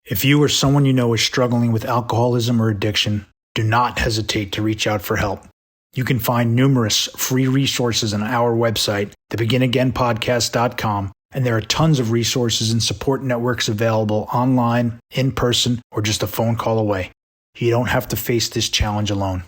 If you or someone you know is struggling with alcoholism or addiction, do not hesitate to reach out for help. You can find numerous free resources on our website, thebeginagainpodcast.com, and there are tons of resources and support networks available online, in person, or just a phone call away. You don't have to face this challenge alone.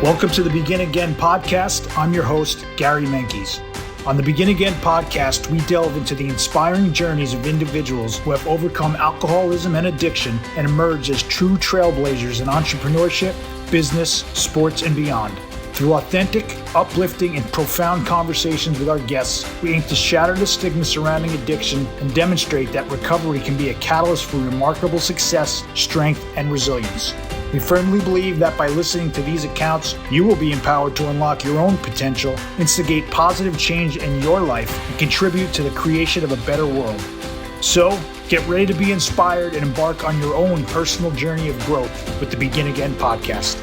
Welcome to the Begin Again podcast. I'm your host, Gary Menkes. On the Begin Again podcast, we delve into the inspiring journeys of individuals who have overcome alcoholism and addiction and emerged as true trailblazers in entrepreneurship, business, sports, and beyond. Through authentic, uplifting, and profound conversations with our guests, we aim to shatter the stigma surrounding addiction and demonstrate that recovery can be a catalyst for remarkable success, strength, and resilience. We firmly believe that by listening to these accounts, you will be empowered to unlock your own potential, instigate positive change in your life, and contribute to the creation of a better world. So, get ready to be inspired and embark on your own personal journey of growth with the Begin Again podcast.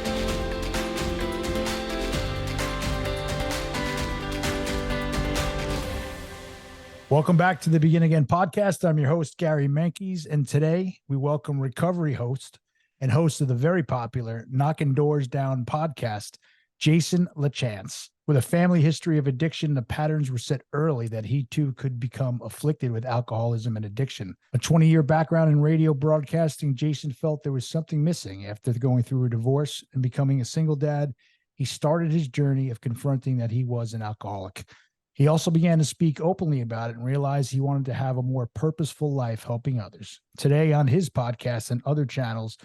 Welcome back to the Begin Again podcast. I'm your host, Gary Menkes, and today we welcome recovery host and host of the very popular Knockin Doorz Down podcast, Jason LaChance. With a family history of addiction, the patterns were set early that he too could become afflicted with alcoholism and addiction. A 20-year background in radio broadcasting, Jason felt there was something missing. After going through a divorce and becoming a single dad, he started his journey of confronting that he was an alcoholic. He also began to speak openly about it and realized he wanted to have a more purposeful life helping others. Today on his podcast and other channels,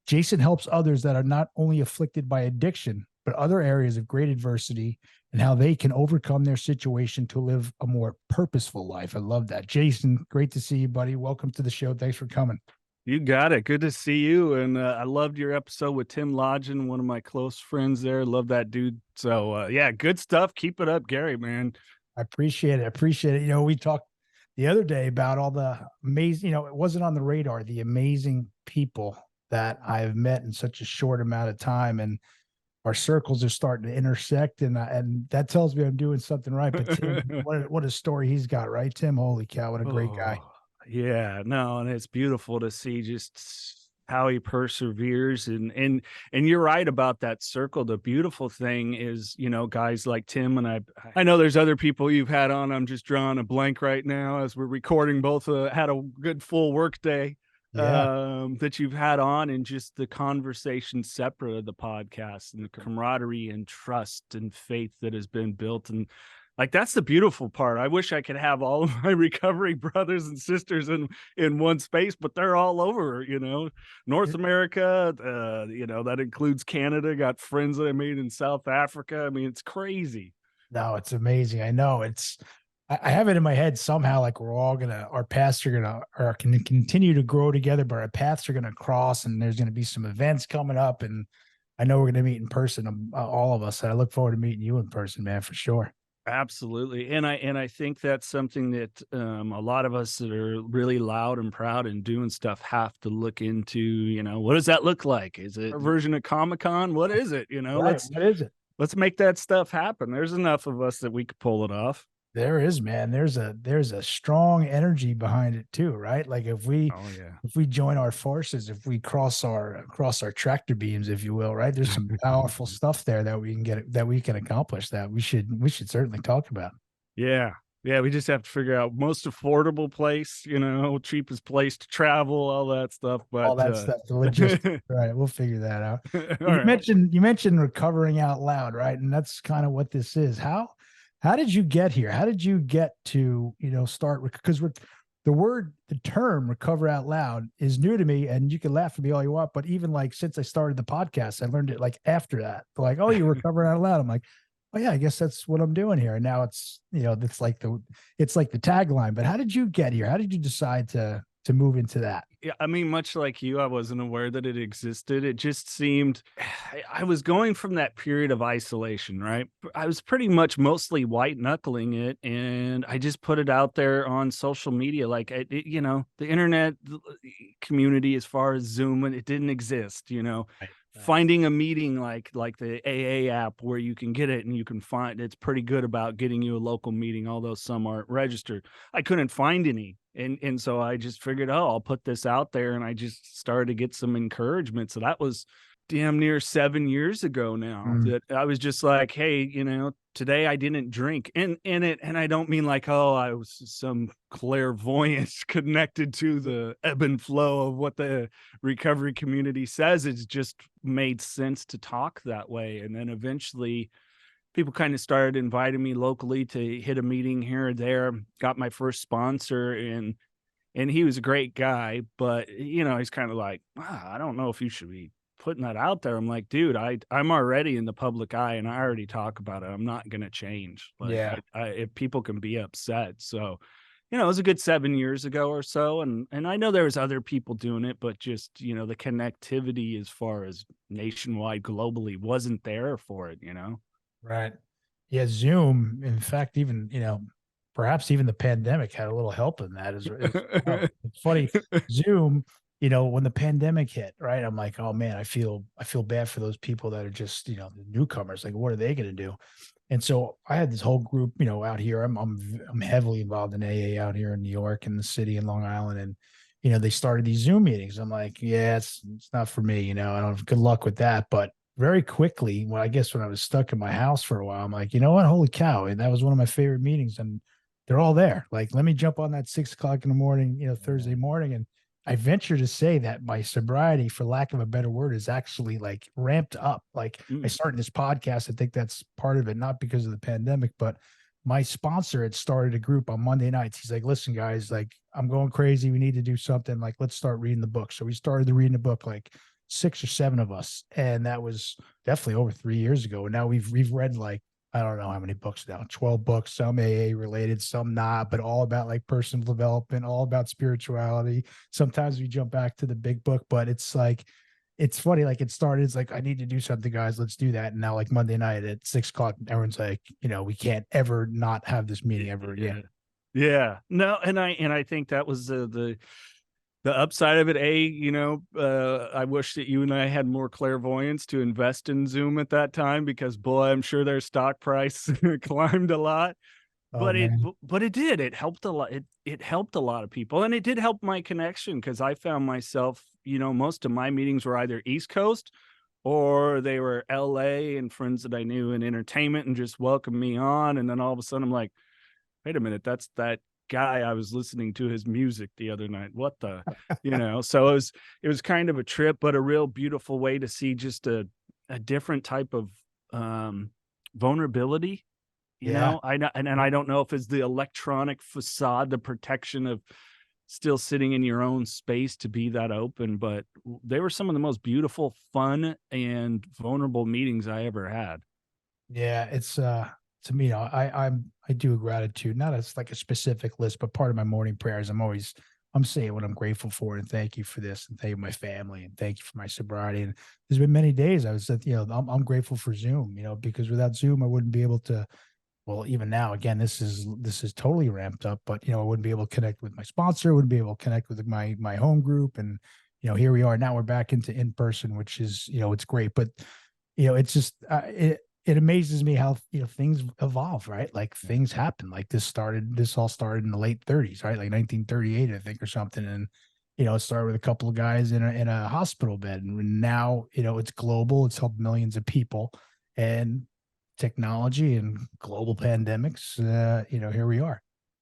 Jason helps others that are not only afflicted by addiction, but other areas of great adversity and how they can overcome their situation to live a more purposeful life. I love that. Jason, great to see you, buddy. Welcome to the show. Thanks for coming. You got it. Good to see you. And I loved your episode with Tim Lodgen, one of my close friends there. Love that dude. So yeah, good stuff. Keep it up, Gary, man. I appreciate it. You know, we talked the other day about all the amazing, it wasn't on the radar, the amazing people that I've met in such a short amount of time, and our circles are starting to intersect, and that tells me I'm doing something right. But Tim, what a story he's got, right? Tim, holy cow, what a great guy. Yeah, no, and it's beautiful to see just how he perseveres, and you're right about that circle. The beautiful thing is, guys like Tim, and I know there's other people you've had on. I'm just drawing a blank right now as we're recording. Both had a good full work day. That you've had on, and just the conversation separate of the podcast and the camaraderie and trust and faith that has been built. And like, that's the beautiful part. I wish I could have all of my recovery brothers and sisters in one space, but they're all over, North America, that includes Canada. Got friends that I made in South Africa. I mean, it's crazy. No, it's amazing. I know I have it in my head somehow, like our paths are can continue to grow together, but our paths are going to cross, and there's going to be some events coming up, and I know we're going to meet in person, all of us. And I look forward to meeting you in person, man, for sure. Absolutely. And I think that's something that a lot of us that are really loud and proud and doing stuff have to look into. What does that look like? Is it a version of Comic-Con? What is it? Right. What is it? Let's make that stuff happen. There's enough of us that we could pull it off. There is, man. There's a strong energy behind it too, right? Like if we join our forces, if we cross our tractor beams, if you will, right? There's some powerful stuff there that we can accomplish that we should certainly talk about. Yeah. Yeah, we just have to figure out most affordable place, cheapest place to travel, all that stuff. But all that stuff, the logistics. Right, we'll figure that out. You mentioned recovering out loud, right? And that's kind of what this is. How did you get here? How did you get to, start? Because the term recover out loud is new to me, and you can laugh at me all you want, but even like since I started the podcast, I learned it like after that. They're like, oh, you're recovering out loud. I'm like, oh yeah, I guess that's what I'm doing here. And now it's, it's like the tagline. But how did you get here? How did you decide to move into that? Yeah, I mean, much like you, I wasn't aware that it existed. It just seemed I was going from that period of isolation, right? I was pretty much mostly white knuckling it, and I just put it out there on social media. Like, the internet community, as far as Zoom, it didn't exist, Right. finding a meeting like the AA app where you can get it and you can find it's pretty good about getting you a local meeting, although some aren't registered. I couldn't find any. And so I just figured, oh, I'll put this out there, and I just started to get some encouragement. So that was damn near 7 years ago now that I was just like, hey, today I didn't drink. And I don't mean like, oh, I was some clairvoyance connected to the ebb and flow of what the recovery community says. It's just made sense to talk that way. And then eventually people kind of started inviting me locally to hit a meeting here or there. Got my first sponsor, and he was a great guy, but he's kind of like, wow, I don't know if you should be putting that out there. I'm like, dude, I'm already in the public eye, and I already talk about it. I'm not going to change. Like, Yeah. if people can be upset. So, it was a good 7 years ago or so. And I know there was other people doing it, but just, the connectivity as far as nationwide, globally wasn't there for it, Right. Yeah. Zoom, in fact, even, perhaps even the pandemic had a little help in that. Well. It's funny. Zoom, when the pandemic hit, right? I'm like, oh man, I feel bad for those people that are just, the newcomers. Like, what are they going to do? And so I had this whole group, out here. I'm heavily involved in AA out here in New York and the city in Long Island. And, they started these Zoom meetings. I'm like, yeah, it's not for me. I don't have good luck with that. But very quickly, when I was stuck in my house for a while, I'm like, you know what? Holy cow. And that was one of my favorite meetings. And they're all there. Like, let me jump on that 6 o'clock in the morning, Thursday morning. And I venture to say that my sobriety, for lack of a better word, is actually like ramped up. Like I started this podcast. I think that's part of it, not because of the pandemic, but my sponsor had started a group on Monday nights. He's like, listen, guys, like I'm going crazy. We need to do something. Like, let's start reading the book. So we started reading the book, like 6 or 7 of us. And that was definitely over 3 years ago. And now we've read like, I don't know how many books now, 12 books, some AA related, some not, but all about like personal development, all about spirituality. Sometimes we jump back to the big book, but it's like, it's funny. Like it started, it's like, I need to do something, guys. Let's do that. And now like Monday night at 6 o'clock, everyone's like, we can't ever not have this meeting ever again. Yeah. No. And I think that was the upside of it. I wish that you and I had more clairvoyance to invest in Zoom at that time, because boy, I'm sure their stock price climbed a lot. But it did. It helped a lot. It helped a lot of people, and it did help my connection, because I found myself, most of my meetings were either East Coast or they were LA, and friends that I knew in entertainment and just welcomed me on. And then all of a sudden I'm like, wait a minute, that's that guy I was listening to his music the other night. What the, so it was kind of a trip, but a real beautiful way to see just a different type of vulnerability. I know, and I don't know if it's the electronic facade, the protection of still sitting in your own space to be that open, but they were some of the most beautiful, fun, and vulnerable meetings I ever had. Yeah, it's to me, I do a gratitude, not as like a specific list, but part of my morning prayers. I'm saying what I'm grateful for, and thank you for this, and thank you for my family, and thank you for my sobriety. And there's been many days I was at, I'm grateful for Zoom, because without Zoom, I wouldn't be able to. Well, even now, again, this is totally ramped up, but I wouldn't be able to connect with my sponsor, wouldn't be able to connect with my home group, and here we are now. We're back into in person, which is it's great, but it's just it amazes me how things evolve, right? Like things happen. Like this all started in the late 30s, right? Like 1938, I think, or something, and it started with a couple of guys in a hospital bed, and now it's global. It's helped millions of people, and technology and global pandemics, here we are.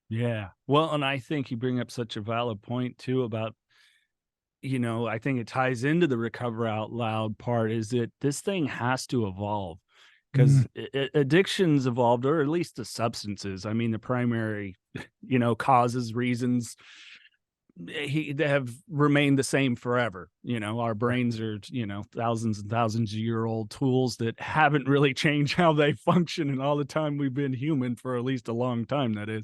Yeah. Well, and I think you bring up such a valid point too about, I think it ties into the recover out loud part, is that this thing has to evolve, because addictions evolved, or at least the substances. I mean, the primary, causes, reasons, they have remained the same forever. Our brains are, thousands and thousands of year old tools that haven't really changed how they function in all the time we've been human, for at least a long time, that is.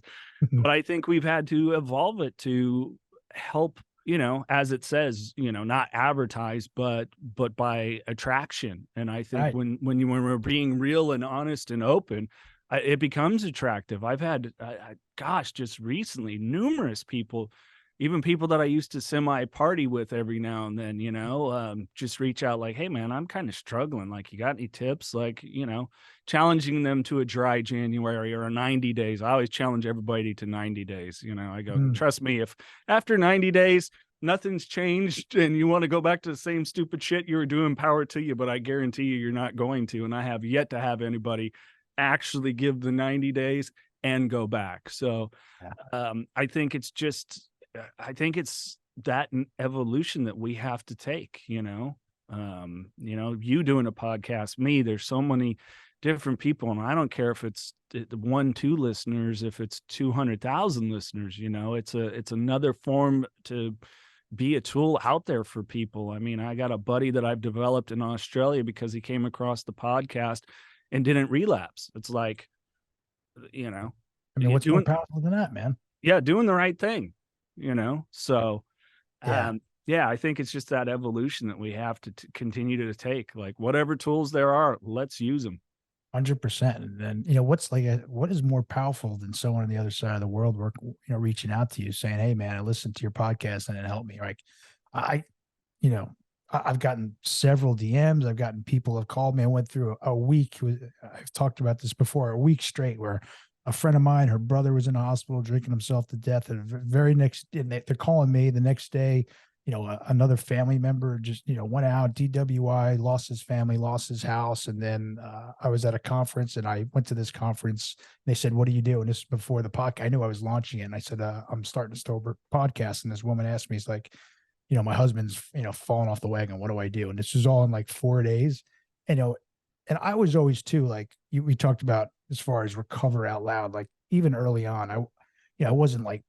But I think we've had to evolve it to help, as it says, not advertise, but by attraction. And I think when we're being real and honest and open, it becomes attractive. I've had, gosh, just recently, numerous people even people that I used to semi party with every now and then, just reach out like, hey man, I'm kind of struggling. Like, you got any tips? Like, challenging them to a dry January or a 90 days. I always challenge everybody to 90 days. I go, trust me, if after 90 days, nothing's changed and you want to go back to the same stupid shit you were doing, power to you, but I guarantee you're not going to. And I have yet to have anybody actually give the 90 days and go back. So I think it's that evolution that we have to take, you doing a podcast, me, there's so many different people, and I don't care if it's 1-2 listeners, if it's 200,000 listeners, it's another form to be a tool out there for people. I mean, I got a buddy that I've developed in Australia because he came across the podcast and didn't relapse. It's like, I mean, what's more powerful than that, man? Yeah, doing the right thing, So, I think it's just that evolution that we have to continue to take. Like, whatever tools there are, let's use them. 100%. And then, what is more powerful than someone on the other side of the world reaching out to you saying, hey man, I listened to your podcast and it helped me. Like I've gotten several DMs. I've gotten people have called me. I went through a week. I've talked about this before, a week straight where a friend of mine, her brother was in the hospital drinking himself to death. And they're calling me the next day. Another family member just, went out, DWI, lost his family, lost his house. And then I was at a conference and I went to this conference. And they said, what do you do? And this is before the podcast. I knew I was launching it. And I said, I'm starting a sober podcast. And this woman asked me, it's like, my husband's, falling off the wagon. What do I do? And this was all in like 4 days. And I was always too, like we talked about as far as recover out loud, like even early on, I wasn't like,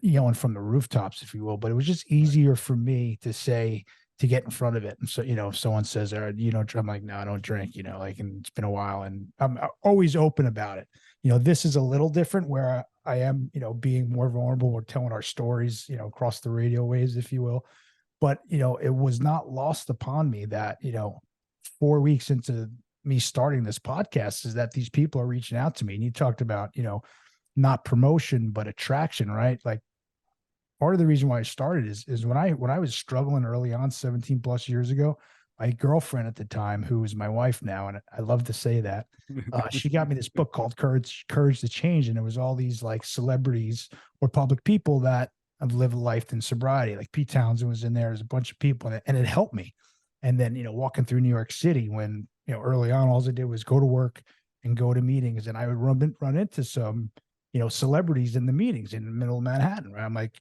yelling from the rooftops, if you will, but it was just easier for me to get in front of it. And so, if someone says, I'm like, no, I don't drink, and it's been a while and I'm always open about it. This is a little different where I am, being more vulnerable. We're telling our stories, across the radio waves, if you will. But, it was not lost upon me that, 4 weeks into me starting this podcast is that these people are reaching out to me. And you talked about, not promotion, but attraction, right? Like part of the reason why I started is when I was struggling early on, 17 plus years ago, my girlfriend at the time, who is my wife now, and I love to say that, she got me this book called Courage to Change. And it was all these like celebrities or public people that have lived a life in sobriety. Like Pete Townsend was in there. There's a bunch of people and it helped me. And then, walking through New York City when, early on, all I did was go to work and go to meetings. And I would run into some, celebrities in the meetings in the middle of Manhattan, right? I'm like,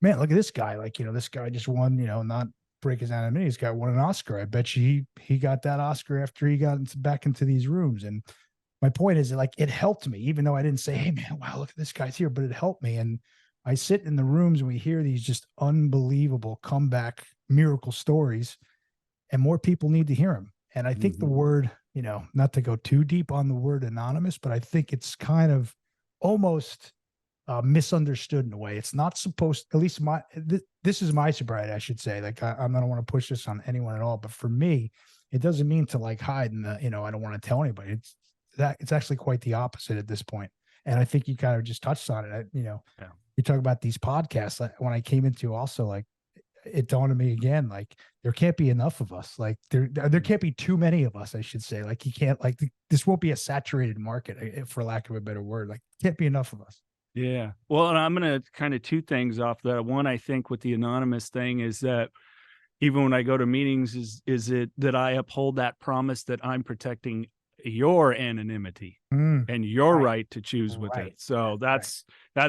man, look at this guy. Like, this guy just won, not break his anonymity. This guy won an Oscar. I bet you he got that Oscar after he got back into these rooms. And my point is like, it helped me, even though I didn't say, hey man, wow, look at this guy's here, but it helped me. And I sit in the rooms and we hear these just unbelievable comeback miracle stories, and more people need to hear them. And I think the word, not to go too deep on the word anonymous, but I think it's kind of almost misunderstood in a way. It's not supposed, at least this is my sobriety, I should say. Like I don't want to push this on anyone at all, but for me, it doesn't mean to like hide in the, I don't want to tell anybody. It's actually quite the opposite at this point. And I think you kind of just touched on it. You talk about these podcasts. Like when I came into also, like it dawned on me again, like there can't be enough of us. Like there can't be too many of us, I should say. Like you can't, like this won't be a saturated market, for lack of a better word. Like can't be enough of us. Yeah. Well, and I'm going to kind of two things off that. One, I think with the anonymous thing is that even when I go to meetings, is it that I uphold that promise that I'm protecting your anonymity and your right to choose with it. So that's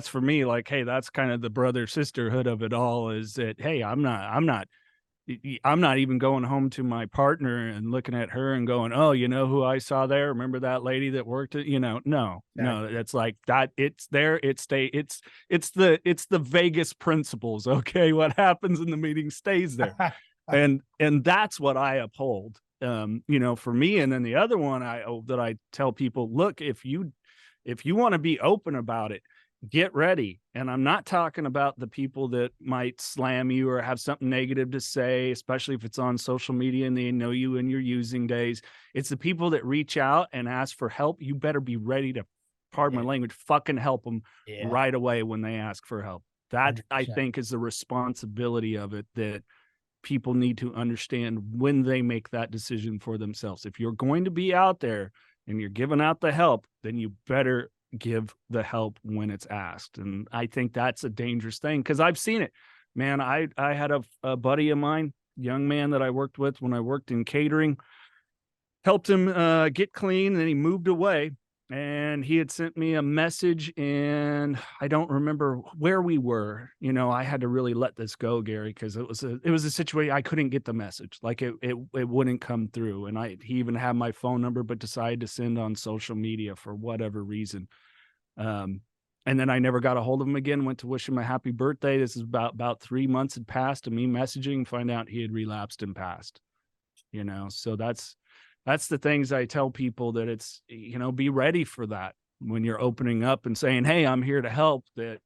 for me, like, hey, that's kind of the brother sisterhood of it all, is that, hey, I'm not even going home to my partner and looking at her and going, oh, who I saw there? Remember that lady that worked at, no, that's like that. It's there. It's the Vegas principles. Okay. What happens in the meeting stays there. and that's what I uphold, for me. And then the other one that I tell people, look, if you want to be open about it, get ready. And I'm not talking about the people that might slam you or have something negative to say, especially if it's on social media and they know you in your using days. It's the people that reach out and ask for help. You better be ready to, pardon my language, fucking help them right away when they ask for help. That, I 100%. think, is the responsibility of it, that people need to understand when they make that decision for themselves. If you're going to be out there and you're giving out the help, then you better give the help when it's asked. And I think that's a dangerous thing, because I've seen it, man. I had a buddy of mine, young man that I worked with when I worked in catering, helped him get clean, and then he moved away. And he had sent me a message, and I don't remember where we were. I had to really let this go, Gary, because it was a situation I couldn't get the message. Like it wouldn't come through. And he even had my phone number, but decided to send on social media for whatever reason. And then I never got a hold of him again. Went to wish him a happy birthday. This is about 3 months had passed, and me messaging, find out he had relapsed and passed. So that's the things I tell people, that it's, be ready for that when you're opening up and saying, hey, I'm here to help, that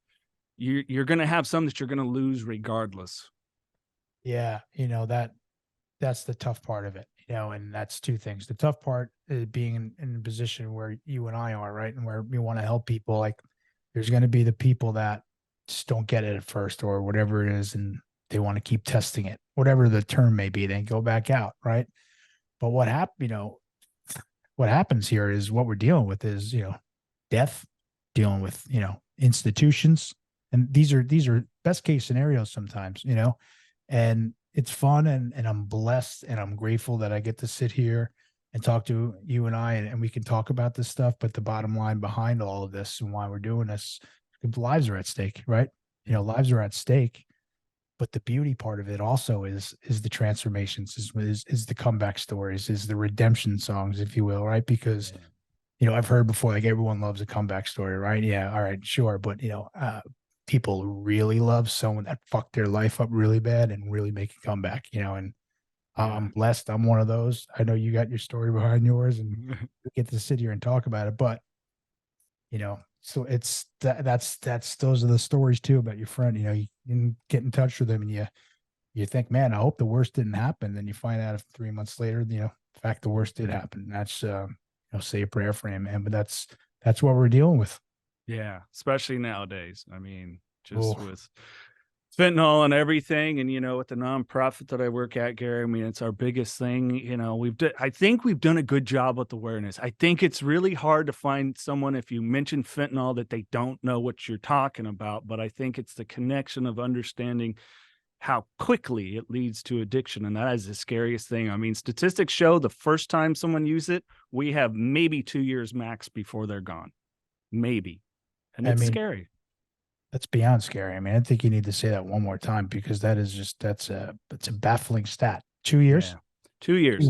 you're going to have some that you're going to lose regardless. Yeah. That's the tough part of it, and that's two things. The tough part is being in a position where you and I are, right? And where we want to help people. Like, there's going to be the people that just don't get it at first, or whatever it is, and they want to keep testing it, whatever the term may be, then go back out, right? But what happens here is, what we're dealing with is, death, dealing with, institutions. And these are best case scenarios sometimes, and it's fun, and I'm blessed, and I'm grateful that I get to sit here and talk to you and and we can talk about this stuff. But the bottom line behind all of this, and why we're doing this, lives are at stake, right? Lives are at stake. But the beauty part of it also is the transformations, is the comeback stories, is the redemption songs, if you will, right? Because I've heard before, like, everyone loves a comeback story, right? Yeah, all right, sure. But people really love someone that fucked their life up really bad and really make a comeback, and I'm blessed. I'm one of those. I know you got your story behind yours, and we get to sit here and talk about it. But so it's that's those are the stories too about your friend. You can get in touch with them, and you think, man, I hope the worst didn't happen. Then you find out, if 3 months later, in fact, the worst did happen. And that's say a prayer for him, man. But that's what we're dealing with. Yeah, especially nowadays. I mean, just Oh, with fentanyl and everything, and with the nonprofit that I work at, Gary, I mean, it's our biggest thing. I think we've done a good job with awareness. I think it's really hard to find someone, if you mention fentanyl, that they don't know what you're talking about. But I think it's the connection of understanding how quickly it leads to addiction, and that is the scariest thing. I mean, statistics show the first time someone uses it, we have maybe 2 years max before they're gone, maybe, and I it's mean, scary. that's beyond scary. I mean, I think you need to say that one more time, because that's a baffling stat. 2 years. Yeah, 2 years.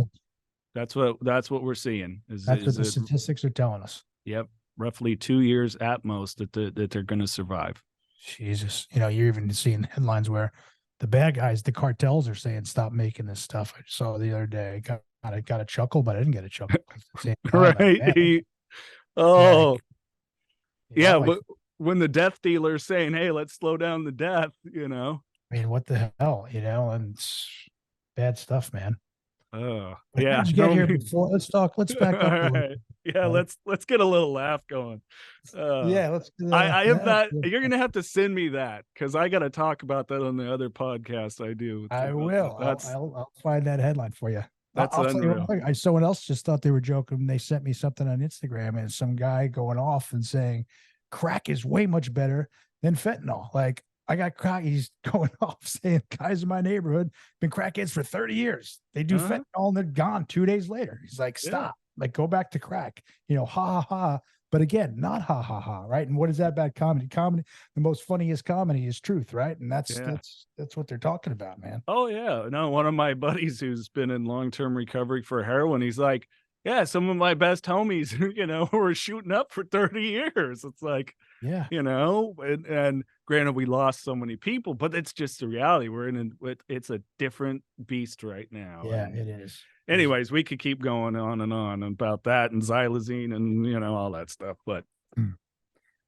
That's what we're seeing. That's what Is the it? statistics are telling us. Yep, roughly 2 years at most that they're going to survive. Jesus, you're even seeing headlines where the bad guys, the cartels, are saying, stop making this stuff. I saw the other day. I got a chuckle, but I didn't get a chuckle at the same time. Like, man, Right. like, Oh, yeah. like, When the death dealer is saying, hey, let's slow down the death. I mean, what the hell, and it's bad stuff, man. Oh, But how yeah. did you get No, here me. before? Let's All back up a little right. bit, Yeah, buddy. let's get a little laugh going. Uh Yeah, let's do I am that. not, you're gonna have to send me that, because I gotta talk about that on the other podcast I do. I will. That's I'll find that headline for you. I'll tell you unreal. what. Someone else just thought they were joking. They sent me something on Instagram, and some guy going off and saying crack is way much better than fentanyl. Like, I got crack. He's going off saying, guys in my neighborhood been crackheads for 30 years. They do Uh-huh. fentanyl and they're gone 2 days later. He's like, Yeah. stop. Like, go back to crack. Ha ha ha. But again, not ha ha ha, right? And what is that about comedy? Comedy, the most funniest comedy is truth, right? And that's Yeah. that's what they're talking about, man. Oh yeah. No, one of my buddies who's been in long-term recovery for heroin, he's like, yeah, some of my best homies, were shooting up for 30 years. It's like, Yeah, and granted, we lost so many people, but it's just the reality. It's a different beast right now. yeah, And it is. anyways, we could keep going on and on about that, and xylazine and all that stuff. But Mm.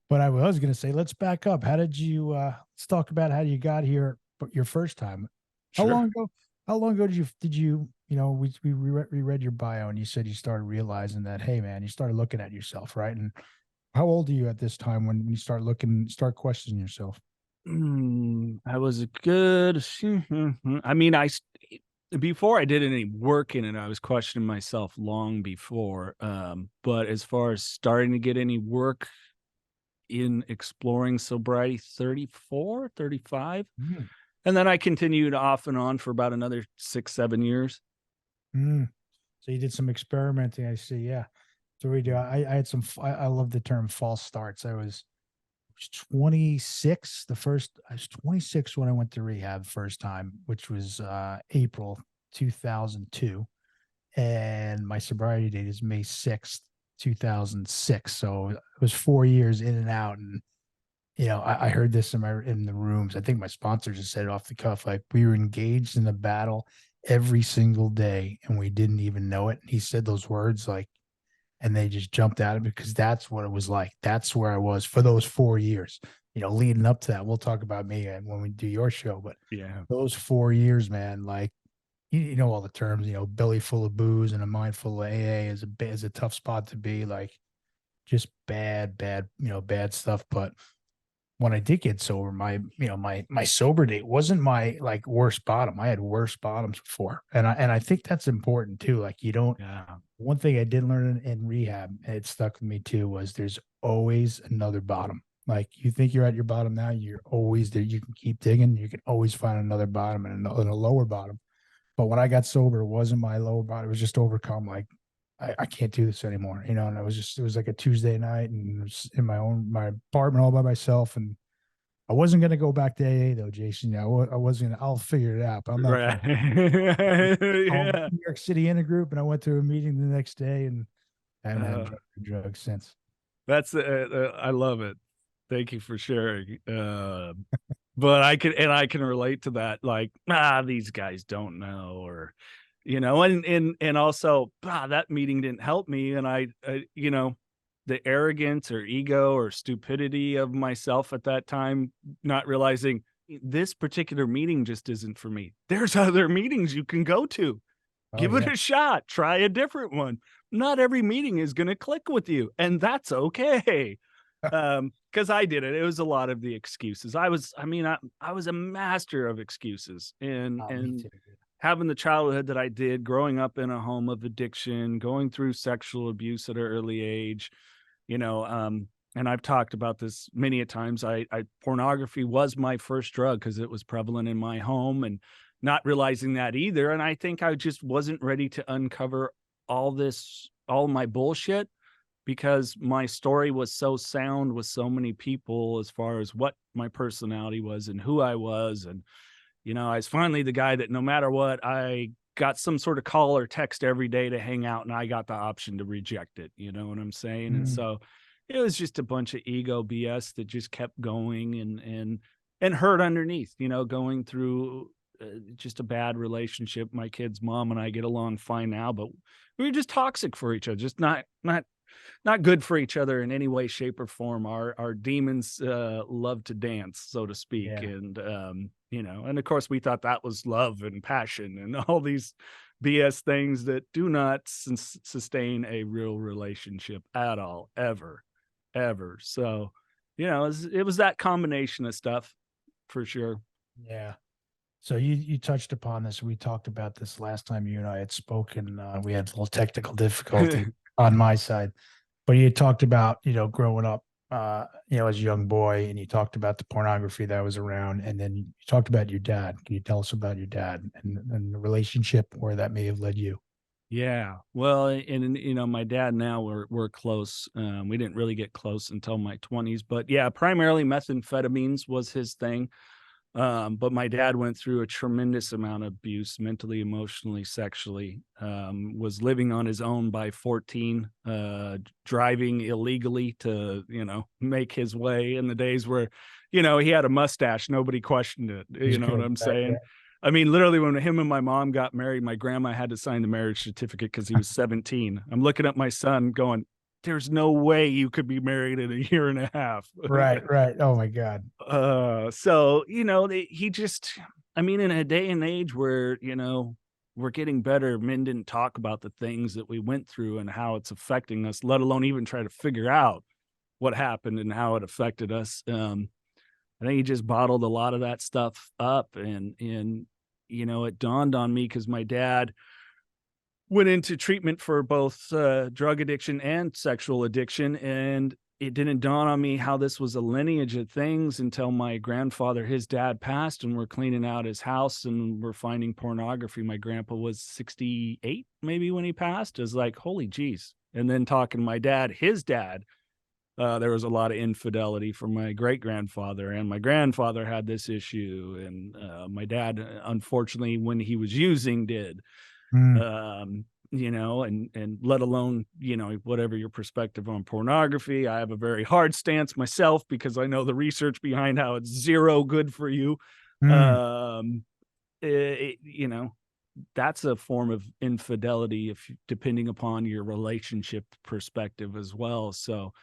But I was going to say, let's back up. How did you? Let's talk about how you got here, but your first time. How sure. long ago? How long ago did you? We reread your bio, and you said you started realizing that, hey, man, you started looking at yourself, right? And how old are you at this time when you start questioning yourself? I was a good, I mean, before I did any work in it, I was questioning myself long before. But as far as starting to get any work in exploring sobriety, 34, 35. Mm. And then I continued off and on for about another 6, 7 years. Mm. So you did some experimenting, I see. Yeah. So we do. I had some. I love the term false starts. I was 26. I was 26 when I went to rehab first time, which was April 2002, and my sobriety date is May 6th, 2006. So it was 4 years in and out, and I heard this in the rooms. I think my sponsor just said it off the cuff, like we were engaged in a battle every single day, and we didn't even know it. He said those words like, and they just jumped at it because that's what it was like. That's where I was for those 4 years. Leading up to that, we'll talk about me when we do your show, but Yeah. those 4 years, man, like you know all the terms, belly full of booze and a mind full of AA is a tough spot to be, like just bad, bad stuff. But when I did get sober, my sober date wasn't my like worst bottom. I had worse bottoms before. And I think that's important too. Like you don't Yeah. one thing I did learn in rehab, and it stuck with me too, was there's always another bottom. Like you think you're at your bottom now, you're always there. You can keep digging, you can always find another bottom and a lower bottom. But when I got sober, it wasn't my lower bottom. It was just overcome. Like I can't do this anymore, And it was like a Tuesday night, and it was in my apartment all by myself, and I wasn't gonna go back to AA though, Jason. Yeah, I wasn't gonna. I'll figure it out, but I'm not Right. gonna. Yeah. New York City in a group, and I went to a meeting the next day, and I haven't had Uh, drugs since. that's I love it. Thank you for sharing. But I can relate to that. Like, these guys don't know, or and also, that meeting didn't help me, and the arrogance or ego or stupidity of myself at that time, not realizing this particular meeting just isn't for me. There's other meetings you can go to. Oh Give it yeah, a shot. Try a different one. Not every meeting is going to click with you, and that's okay. Because I did it. It was a lot of the excuses. I was a master of excuses, and oh, me and too. having the childhood that I did, growing up in a home of addiction, going through sexual abuse at an early age, you know, um, and I've talked about this many a times. I pornography was my first drug because it was prevalent in my home, and not realizing that either. And I think I just wasn't ready to uncover all my bullshit, because my story was so sound with so many people as far as what my personality was and who I was. And, I was finally the guy that no matter what, I got some sort of call or text every day to hang out, and I got the option to reject it. You know what I'm saying? And Mm, so it was just a bunch of ego BS that just kept going and hurt underneath, going through just a bad relationship. My kid's mom and I get along fine now, but we were just toxic for each other, just not good for each other in any way, shape, or form. Our demons love to dance, so to speak, yeah, and and of course we thought that was love and passion and all these BS things that do not sustain a real relationship at all, ever, ever. So, it was that combination of stuff for sure. yeah. So you touched upon this. We talked about this last time you and I had spoken. We had a little technical difficulty on my side, but you talked about growing up, as a young boy, and you talked about the pornography that was around, and then you talked about your dad. Can you tell us about your dad and the relationship where that may have led you? Yeah. Well, and my dad now we're close. We didn't really get close until my 20s, but yeah, primarily methamphetamines was his thing. But my dad went through a tremendous amount of abuse, mentally, emotionally, sexually. Was living on his own by 14, driving illegally to, make his way in the days where, he had a mustache. Nobody questioned it. He's You know what good. I'm Right, saying? right. I mean, literally, when him and my mom got married, my grandma had to sign the marriage certificate because he was 17. I'm looking at my son going, there's no way you could be married in a year and a half. Right, right. Oh my God. So, he just, I mean, in a day and age where, we're getting better, men didn't talk about the things that we went through and how it's affecting us, let alone even try to figure out what happened and how it affected us. I think he just bottled a lot of that stuff up. And, it dawned on me because my dad went into treatment for both drug addiction and sexual addiction. And it didn't dawn on me how this was a lineage of things until my grandfather, his dad, passed, and we're cleaning out his house and we're finding pornography. My grandpa was 68 maybe when he passed. It was like, holy geez. And then talking to my dad, his dad, there was a lot of infidelity from my great grandfather, and my grandfather had this issue. And my dad, unfortunately, when he was using, did. And let alone, whatever your perspective on pornography. I have a very hard stance myself because I know the research behind how it's zero good for you. That's a form of infidelity depending upon your relationship perspective as well. So,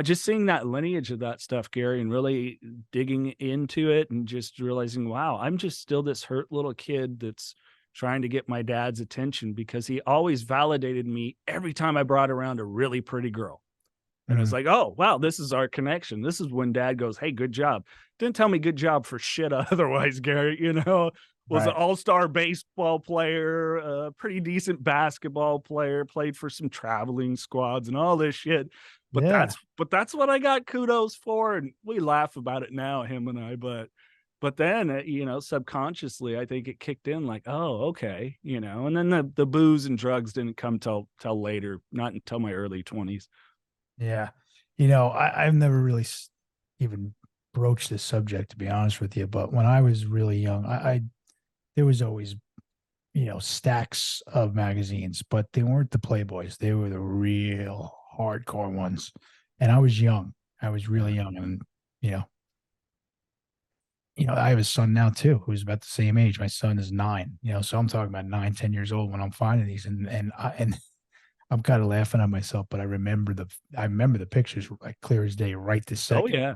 just seeing that lineage of that stuff, Gary, and really digging into it and just realizing, wow, I'm just still this hurt little kid that's trying to get my dad's attention because he always validated me every time I brought around a really pretty girl. And it's like, oh, wow, this is our connection. This is when dad goes, hey, good job. Didn't tell me good job for shit otherwise, Gary, was an all-star baseball player, a pretty decent basketball player, played for some traveling squads and all this shit. But that's what I got kudos for. And we laugh about it now, him and I, but then, subconsciously, I think it kicked in like, oh, okay, and then the booze and drugs didn't come till later, not until my early 20s. Yeah. I've never really even broached this subject, to be honest with you. But when I was really young, there was always, stacks of magazines, but they weren't the Playboys. They were the real hardcore ones. And I was young. I was really young. And, I have a son now too, who's about the same age. My son is 9, so I'm talking about 9, 10 years old when I'm finding these, and I'm kind of laughing at myself, but I remember the pictures like clear as day, right this second. Oh yeah.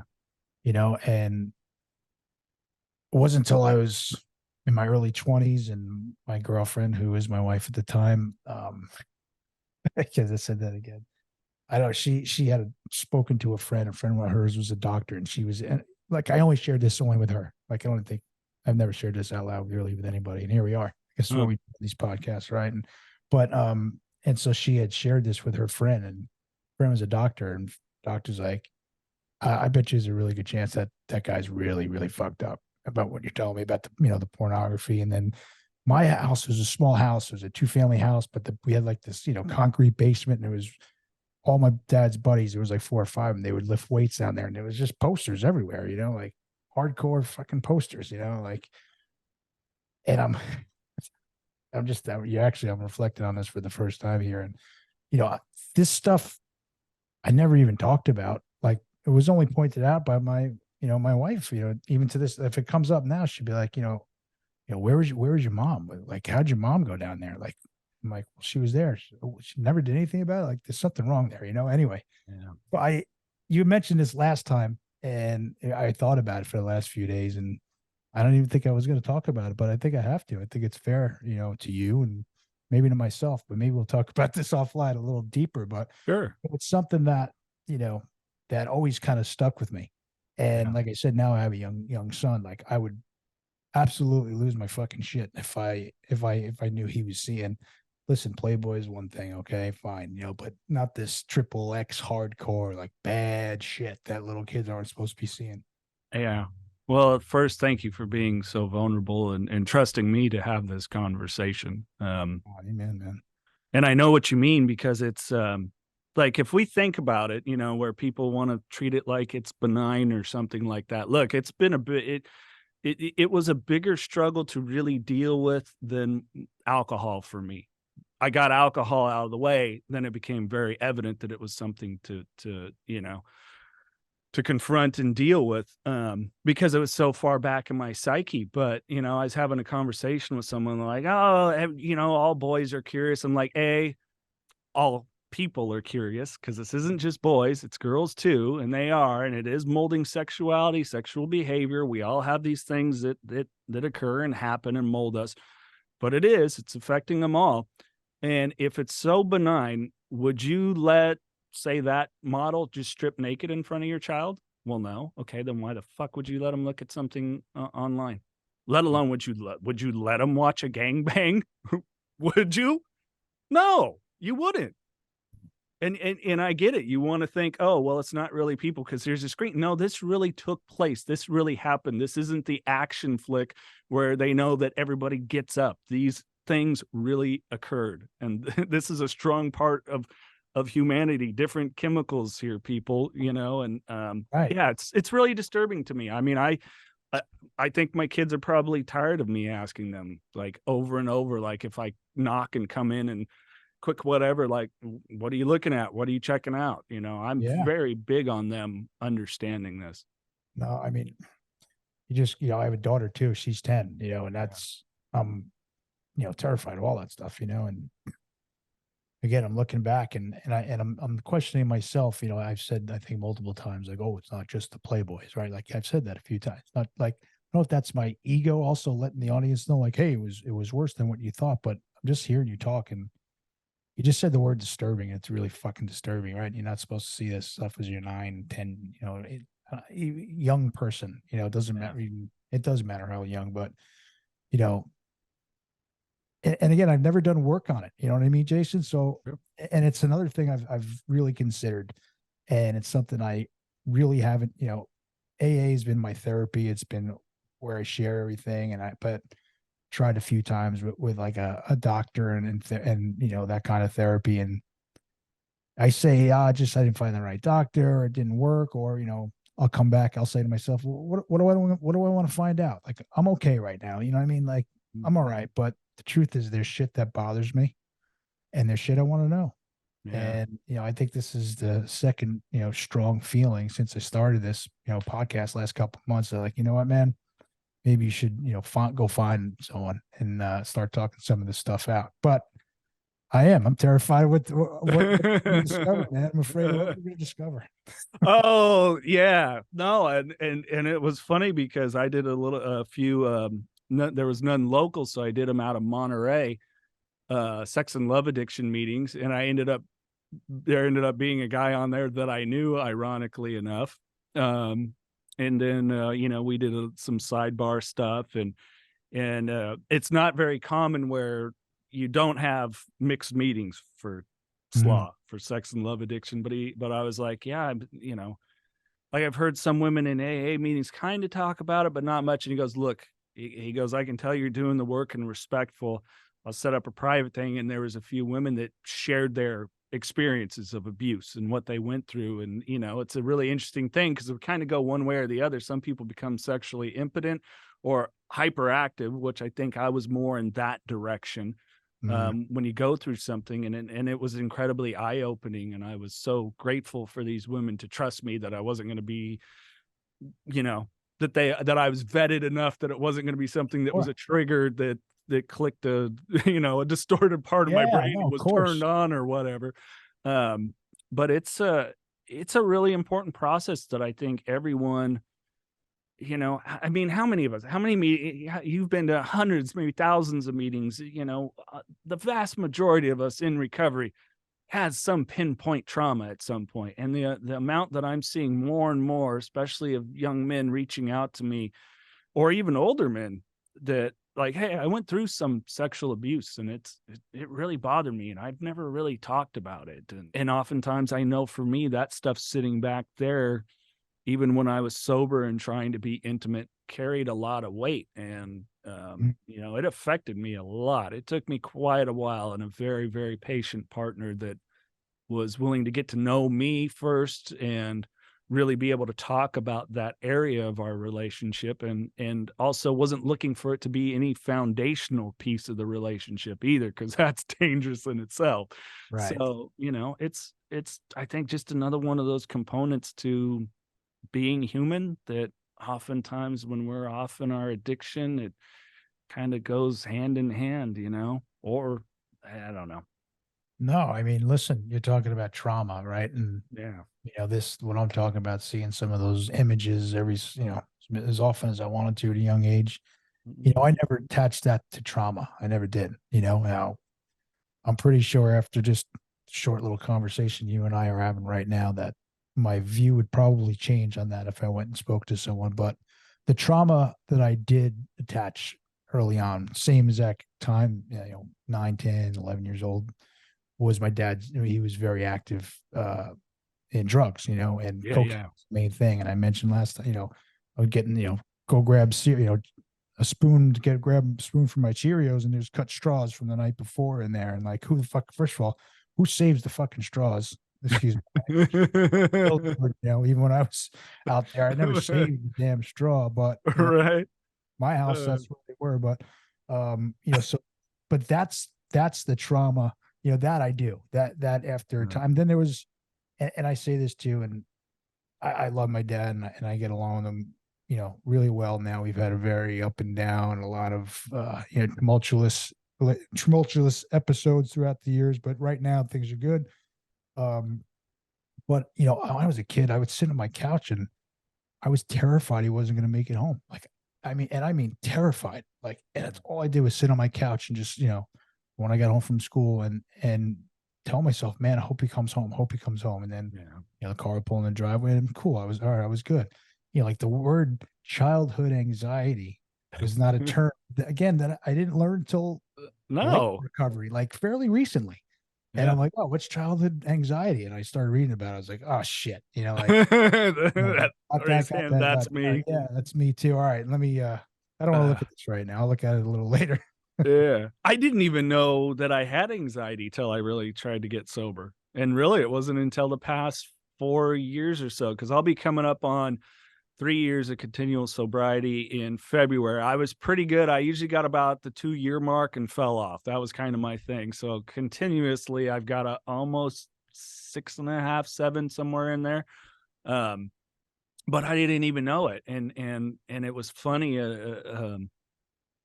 And it wasn't until I was in my early 20s and my girlfriend, who was my wife at the time, because I said that again. I know she had spoken to a friend of hers was a doctor, and she was like, I only shared this only with her. Like, I don't think I've never shared this out loud really with anybody. And here we are. I guess what we do these podcasts, right? And so she had shared this with her friend, and friend was a doctor, and doctor's like, I bet you there's a really good chance that guy's really, really fucked up about what you're telling me about the pornography. And then my house was a small house. It was a 2-family house, but we had like this, concrete basement, and it was all my dad's buddies. There was like 4 or 5, and they would lift weights down there, and there was just posters everywhere, like hardcore fucking posters, like, and I'm reflecting on this for the first time here. And, this stuff I never even talked about. Like, it was only pointed out by my wife, even to this, if it comes up now, she'd be like, where was your mom? Like, how'd your mom go down there? Like, I'm like, well, she was there. She never did anything about it. Like, there's something wrong there, anyway. Yeah. But you mentioned this last time, and I thought about it for the last few days, and I don't even think I was going to talk about it, but I think I have to. I think it's fair, to you and maybe to myself, but maybe we'll talk about this offline a little deeper. But Sure. It's something that, that always kind of stuck with me. And like I said, now I have a young son. Like, I would absolutely lose my fucking shit if I knew he was seeing. Listen, Playboy is one thing, okay, fine, but not this XXX hardcore, like, bad shit that little kids aren't supposed to be seeing. Yeah. Well, first, thank you for being so vulnerable and trusting me to have this conversation. Amen, man. And I know what you mean, because it's like, if we think about it, where people want to treat it like it's benign or something like that. Look, it's been it was a bigger struggle to really deal with than alcohol for me. I got alcohol out of the way, then it became very evident that it was something to confront and deal with, because it was so far back in my psyche. But, I was having a conversation with someone like, oh, all boys are curious. I'm like, all people are curious, because this isn't just boys, it's girls too. And they are, and it is molding sexuality, sexual behavior. We all have these things that occur and happen and mold us, but it's affecting them all. And if it's so benign, would you say that model just strip naked in front of your child? Well, no. Okay, then why the fuck would you let them look at something online? Let alone would you let them watch a gangbang? Would you? No, you wouldn't. And I get it. You want to think, oh, well, it's not really people because there's a screen. No, this really took place. This really happened. This isn't the action flick where they know that everybody gets up. These things really occurred. And this is a strong part of humanity, different chemicals here, people, and Right. yeah, it's really disturbing to me. I mean, I think my kids are probably tired of me asking them like over and over, like if I knock and come in and quick whatever, like, what are you looking at? What are you checking out? I'm Yeah. very big on them understanding this. No, I mean, I have a daughter too. She's 10, and that's, terrified of all that stuff, and again, I'm looking back and I'm questioning myself. I've said, I think multiple times, like, oh, it's not just the Playboys, right? Like I've said that a few times. Not like, I don't know if that's my ego also letting the audience know, like, hey, it was worse than what you thought, but I'm just hearing you talk, and you just said the word disturbing. It's really fucking disturbing, right? You're not supposed to see this stuff as you're 9, 10, young person, it doesn't matter. It doesn't matter how young, but, you know, and again, I've never done work on it. You know what I mean, Jason? So, Yep. and it's another thing I've really considered, and it's something I really haven't, AA has been my therapy. It's been where I share everything. But tried a few times with like a doctor and that kind of therapy. And I say, I didn't find the right doctor, or it didn't work, or, I'll come back. I'll say to myself, well, what do I want to find out? Like, I'm okay right now. You know what I mean? Like, I'm all right. But the truth is there's shit that bothers me, and there's shit I want to know. Yeah. And, I think this is the second, strong feeling since I started this, podcast last couple of months. Like, you know what, man, maybe you should, go find someone and start talking some of this stuff out. But I'm terrified with what you're going to discover, man. I'm afraid of what you're going to discover. Oh yeah, no, and it was funny because I did a few. There was none local, so I did them out of Monterey, sex and love addiction meetings, and there ended up being a guy on there that I knew, ironically enough. And then we did some sidebar stuff, and it's not very common where you don't have mixed meetings for Mm. slaw for sex and love addiction. But I was like, yeah, like I've heard some women in AA meetings kind of talk about it, but not much. And he goes, look, he goes, I can tell you're doing the work and respectful. I'll set up a private thing. And there was a few women that shared their experiences of abuse and what they went through. And, it's a really interesting thing because it would kind of go one way or the other. Some people become sexually impotent or hyperactive, which I think I was more in that direction. Mm. When you go through something, and it was incredibly eye-opening, and I was so grateful for these women to trust me that I wasn't going to be, that I was vetted enough that it wasn't going to be something that was Sure. a trigger that clicked a a distorted part of my Yeah, brain no, and of was turned course. on or whatever. But it's a really important process that I think everyone, I mean, how many of us, you've been to hundreds, maybe thousands of meetings, the vast majority of us in recovery has some pinpoint trauma at some point. And the amount that I'm seeing more and more, especially of young men reaching out to me, or even older men that like, hey, I went through some sexual abuse and it really bothered me and I've never really talked about it. And oftentimes I know for me, that stuff's sitting back there even when I was sober and trying to be intimate, carried a lot of weight. And, Mm. it affected me a lot. It took me quite a while and a very, very patient partner that was willing to get to know me first and really be able to talk about that area of our relationship, and also wasn't looking for it to be any foundational piece of the relationship either, because that's dangerous in itself. Right. So, it's I think just another one of those components to being human that oftentimes when we're off in our addiction, it kind of goes hand in hand, or I don't know. No, I mean, listen, you're talking about trauma, right? And, Yeah. this, what I'm talking about, seeing some of those images as often as I wanted to at a young age, Mhm. I never attached that to trauma. I never did, now I'm pretty sure after just a short little conversation you and I are having right now that my view would probably change on that if I went and spoke to someone. But the trauma that I did attach early on, same exact time, 9, 10, 11 years old, was my dad. He was very active in drugs, and Yeah, cocaine yeah. was the main thing. And I mentioned last time, I would get, go grab a spoon to grab a spoon for my Cheerios, and there's cut straws from the night before in there. And like, who the fuck, first of all, who saves the fucking straws? Excuse me. Even when I was out there, I never saved the damn straw, but Right. my house, that's what they were. But so but that's the trauma, that I do. That after time. Then there was, and I say this too, and I love my dad, and I get along with him, really well now. We've had a very up and down, a lot of tumultuous episodes throughout the years, but right now things are good. But when I was a kid, I would sit on my couch and I was terrified he wasn't going to make it home. Like, I mean terrified. Like, and that's all I did was sit on my couch and just, when I got home from school and tell myself, man, I hope he comes home. Hope he comes home. And then, the car would pull in the driveway and cool. I was all right. I was good. Like the word childhood anxiety was not a term that I didn't learn until No. recovery, like fairly recently. And I'm like, oh, what's childhood anxiety? And I started reading about it. I was like, oh shit, That's me. Yeah, that's me too. All right, let me. I don't want to look at this right now. I'll look at it a little later. Yeah, I didn't even know that I had anxiety till I really tried to get sober, and really, it wasn't until the past 4 years or so, because I'll be coming up on 3 years of continual sobriety in February. I was pretty good. I usually got about the 2-year mark and fell off. That was kind of my thing. So continuously, I've got a almost 6.5, 7, somewhere in there. But I didn't even know it. And it was funny.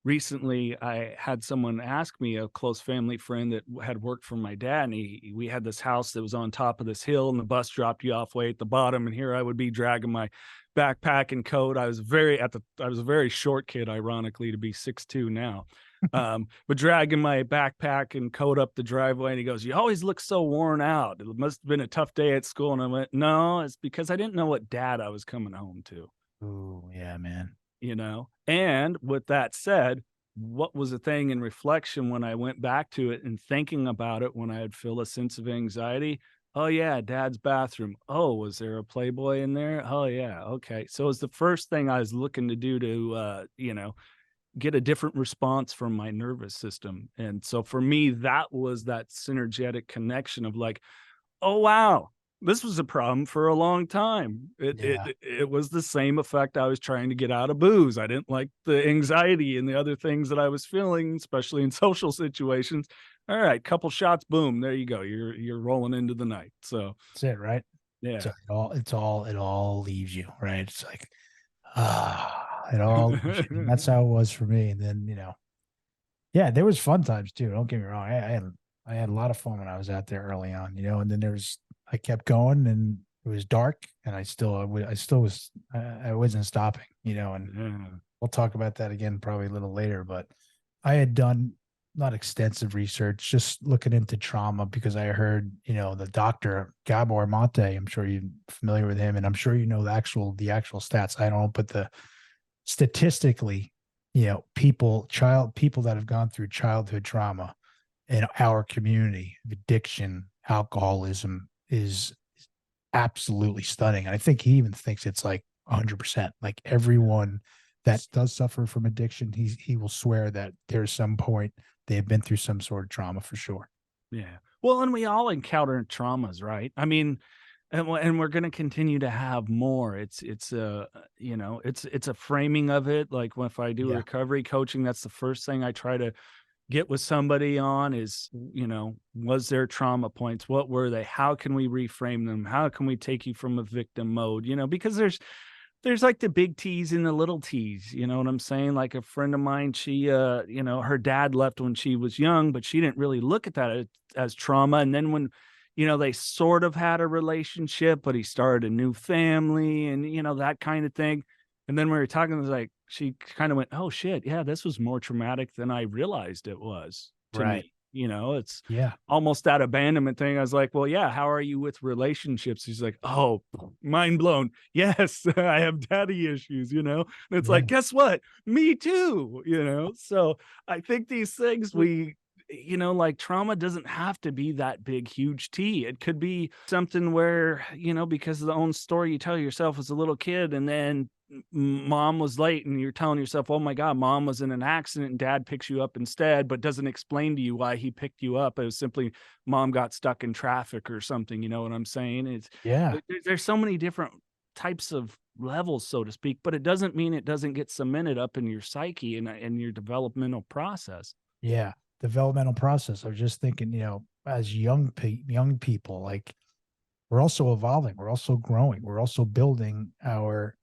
Recently, I had someone ask me, a close family friend that had worked for my dad, and we had this house that was on top of this hill, and the bus dropped you off way at the bottom, and here I would be dragging my backpack and coat. I was a very short kid, ironically, to be 6'2" now. But dragging my backpack and coat up the driveway, and he goes, "You always look so worn out. It must have been a tough day at school." And I went, "No, it's because I didn't know what dad I was coming home to." Oh yeah, man. And with that said, what was the thing in reflection when I went back to it and thinking about it, when I'd feel a sense of anxiety? Oh yeah, dad's bathroom. Oh, was there a Playboy in there? Oh yeah. Okay. So it was the first thing I was looking to do to, get a different response from my nervous system. And so for me, that was that synergetic connection of like, oh wow, this was a problem for a long time. It was the same effect I was trying to get out of booze. I didn't like the anxiety and the other things that I was feeling, especially in social situations. All right, couple shots, boom, there you go. You're rolling into the night. So That's it, right? yeah. So it all leaves you, right? It's like, it all leaves you. And that's how it was for me. And then, yeah, there was fun times too. Don't get me wrong. I had a lot of fun when I was out there early on, and then I kept going, and it was dark, and I wasn't stopping, and we'll talk about that again probably a little later. But I had done not extensive research, just looking into trauma, because I heard, the doctor Gabor Mate. I'm sure you're familiar with him, and I'm sure the actual stats. I don't know, but statistically, people that have gone through childhood trauma in our community, addiction, alcoholism, is absolutely stunning. And I think he even thinks it's like 100%. Like everyone that does suffer from addiction, he will swear that there's some point they have been through some sort of trauma for sure. Yeah. Well, and we all encounter traumas, right? I mean, and we're going to continue to have more. It's a framing of it. Like if I do recovery coaching, that's the first thing I try to get with somebody on is, was there trauma points? What were they? How can we reframe them? How can we take you from a victim mode? Because there's like the big T's and the little T's, you know what I'm saying? Like a friend of mine, she, her dad left when she was young, but she didn't really look at that as trauma. And then when, they sort of had a relationship, but he started a new family and, that kind of thing. And then we were talking, it was like, she kind of went, oh shit, yeah, this was more traumatic than I realized it was to me, it's Yeah. almost that abandonment thing. I was like, well, yeah, how are you with relationships? He's like, oh, mind blown. Yes, I have daddy issues, and it's Yeah. like, guess what? Me too, So I think these things like trauma doesn't have to be that big, huge T. It could be something where, because of the own story you tell yourself as a little kid, and then mom was late and you're telling yourself, oh my God, mom was in an accident and dad picks you up instead, but doesn't explain to you why he picked you up. It was simply mom got stuck in traffic or something. You know what I'm saying? Yeah. There's so many different types of levels, so to speak, but it doesn't mean it doesn't get cemented up in your psyche and your developmental process. Yeah. Developmental process. I was just thinking, as young people, like we're also evolving, we're also growing, we're also building our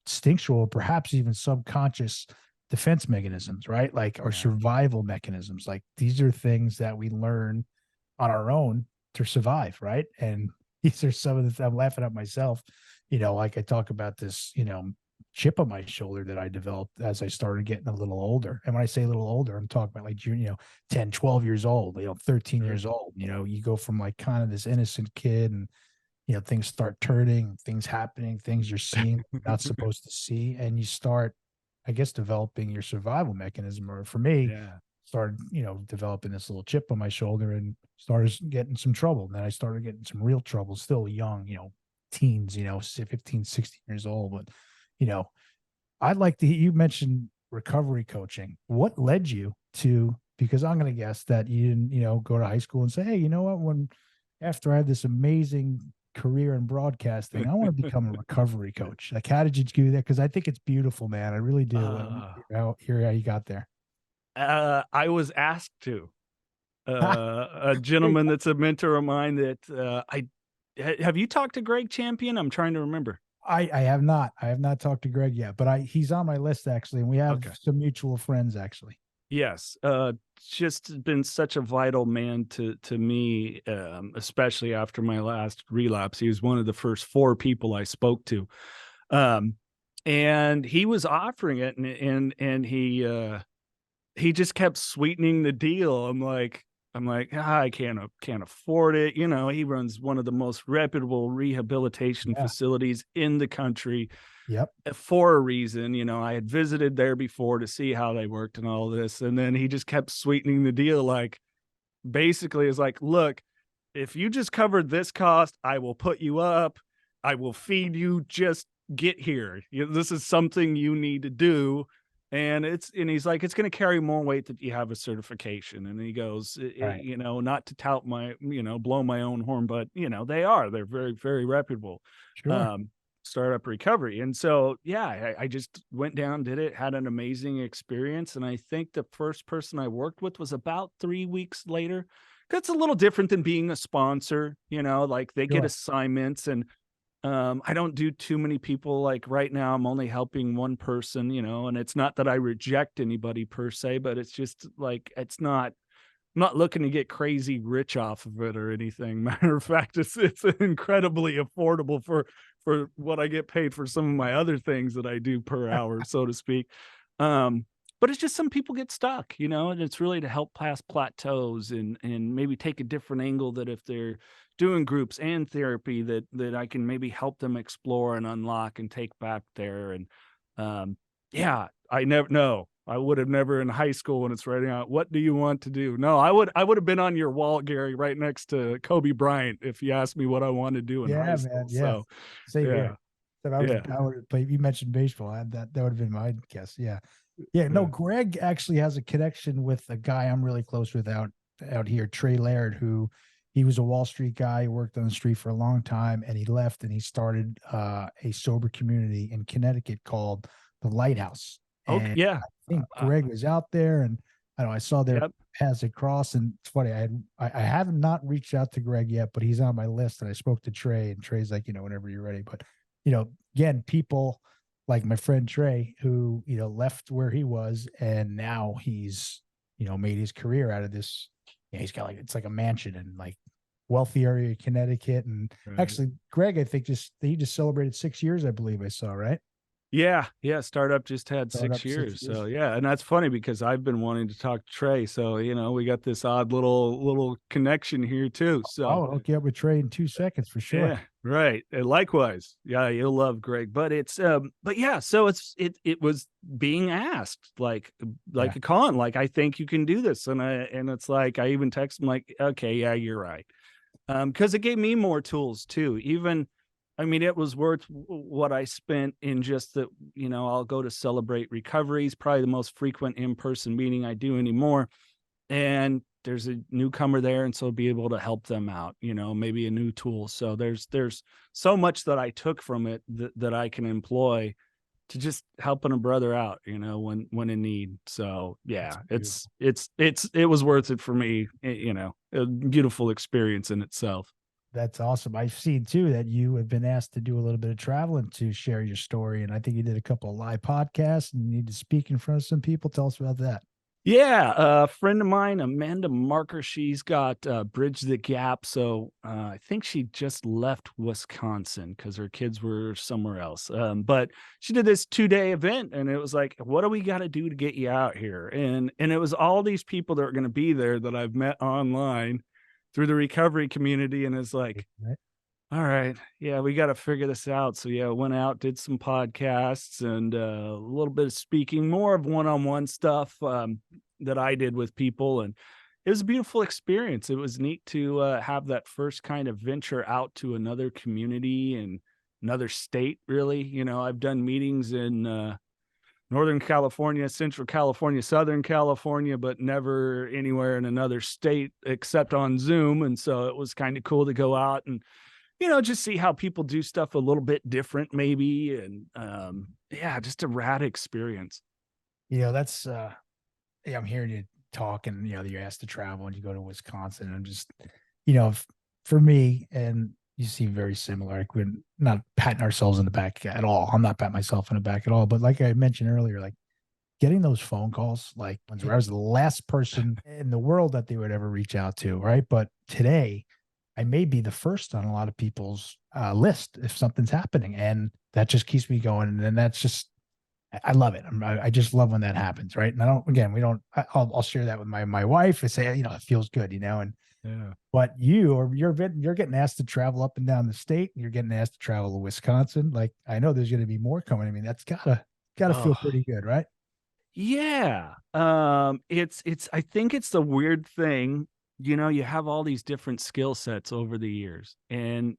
instinctual, perhaps even subconscious defense mechanisms, right? Like our Yeah. survival mechanisms. Like these are things that we learn on our own to survive, right? And these are some of the I'm laughing at myself, like I talk about this, chip on my shoulder that I developed as I started getting a little older. And when I say a little older, I'm talking about like junior, 10, 12 years old, 13 Sure. years old. You go from like kind of this innocent kid and things start turning, things happening, things you're seeing you're not supposed to see, and you start, I guess, developing your survival mechanism. Or for me, Yeah. started, developing this little chip on my shoulder and started getting some trouble. And then I started getting some real trouble, still young, teens, 15, 16 years old. But, I'd like to, you mentioned recovery coaching. What led you to, because I'm going to guess that you didn't, go to high school and say, hey, you know what, after I had this amazing career in broadcasting, I want to become a recovery coach. Like, how did you do that? Because I think it's beautiful, man. I really do. Uh, Hear how you got there. I was asked to. A There you gentleman go. that's a mentor of mine that have you talked to Greg Champion? I'm trying to remember. I have not. I have not talked to Greg yet, but he's on my list actually, and we have Okay. some mutual friends actually. Yes. Just been such a vital man to me, especially after my last relapse. He was one of the first 4 people I spoke to. Um, and he was offering it and he just kept sweetening the deal. I'm like, I can't afford it. He runs one of the most reputable rehabilitation Yeah. facilities in the country Yep. for a reason. I had visited there before to see how they worked and all this. And then he just kept sweetening the deal. Like basically is like, look, if you just covered this cost, I will put you up. I will feed you. Just get here. This is something you need to do. And he's like, it's going to carry more weight that you have a certification. And he goes, Right. not to tout my, blow my own horn, but they're very, very reputable. Sure. Um, Startup recovery. And so, yeah, I just went down, did it, had an amazing experience. And I think the first person I worked with was about 3 weeks later. That's a little different than being a sponsor, like they get Sure. assignments and I don't do too many people. Like right now, I'm only helping one person, and it's not that I reject anybody per se, but it's just like, I'm not looking to get crazy rich off of it or anything. Matter of fact, it's incredibly affordable for what I get paid for some of my other things that I do per hour, so to speak. But it's just some people get stuck, and it's really to help past plateaus and maybe take a different angle that if they're doing groups and therapy that I can maybe help them explore and unlock and take back there. And yeah, I would have never in high school when it's writing out, what do you want to do? No, I would have been on your wall, Gary, right next to Kobe Bryant if you asked me what I wanted to do in high Yeah, school. man. Yeah. So Same yeah, here. So yeah, I would play. You mentioned baseball. That would have been my guess. Yeah. Yeah. No, yeah. Greg actually has a connection with a guy I'm really close with out here, Trey Laird, who he was a Wall Street guy, worked on the street for a long time, and he left and he started a sober community in Connecticut called the Lighthouse. Okay, And yeah. I think Greg was out there, and I know I saw their Yep. paths across. And it's funny, I have not reached out to Greg yet, but he's on my list. And I spoke to Trey, and Trey's like, whenever you're ready. But again, people like my friend Trey, who left where he was, and now he's made his career out of this. Yeah, he's got it's like a mansion in like wealthy area of Connecticut. And Right. actually, Greg, I think he just celebrated 6 years, I believe I saw, right? Yeah, yeah. Startup just had Startup 6 years. 6 years. So yeah, and that's funny because I've been wanting to talk to Trey. So we got this odd little connection here too. So I'll hook you up with Trey in 2 seconds for sure. yeah, right. And likewise. Yeah, you'll love Greg. But but yeah, so it was being asked Yeah. a con, like, I think you can do this. And it's like I even text him like, okay, yeah, you're right. Because it gave me more tools too. Even I mean, it was worth what I spent in just that, I'll go to Celebrate Recoveries, probably the most frequent in-person meeting I do anymore. And there's a newcomer there, and so be able to help them out, maybe a new tool. So there's so much that I took from it that I can employ to just helping a brother out, when in need. So yeah, Beautiful. it was worth it for me, a beautiful experience in itself. That's awesome. I've seen too that you have been asked to do a little bit of traveling to share your story. And I think you did a couple of live podcasts and you need to speak in front of some people. Tell us about that. Yeah, a friend of mine, Amanda Marker, she's got Bridge the Gap. So I think she just left Wisconsin because her kids were somewhere else. But she did this 2-day event, and it was like, what do we got to do to get you out here? And it was all these people that are going to be there that I've met online through the recovery community, and it's like, Right. all right, yeah, we got to figure this out. So yeah, went out, did some podcasts and a little bit of speaking, more of one-on-one stuff that I did with people, and it was a beautiful experience. It was neat to have that first kind of venture out to another community and another state. Really, I've done meetings in Northern California, Central California, Southern California, but never anywhere in another state except on Zoom. And so it was kind of cool to go out and just see how people do stuff a little bit different maybe. And yeah, just a rad experience. That's yeah, I'm hearing you talk and you're asked to travel and you go to Wisconsin. And I'm just, for me, and you seem very similar. Like we're not patting ourselves in the back at all. I'm not patting myself in the back at all. But like I mentioned earlier, like getting those phone calls, like when I was the last person in the world that they would ever reach out to, right? But today, I may be the first on a lot of people's list if something's happening, and that just keeps me going. And then that's just, I love it. I just love when that happens, right? And I don't, again, we don't. I'll share that with my wife and say, it feels good, and Yeah. but you're getting asked to travel up and down the state. And you're getting asked to travel to Wisconsin. Like I know there's going to be more coming. I mean, that's gotta feel Oh, pretty good, right? yeah. It's I think it's the weird thing, you have all these different skill sets over the years. And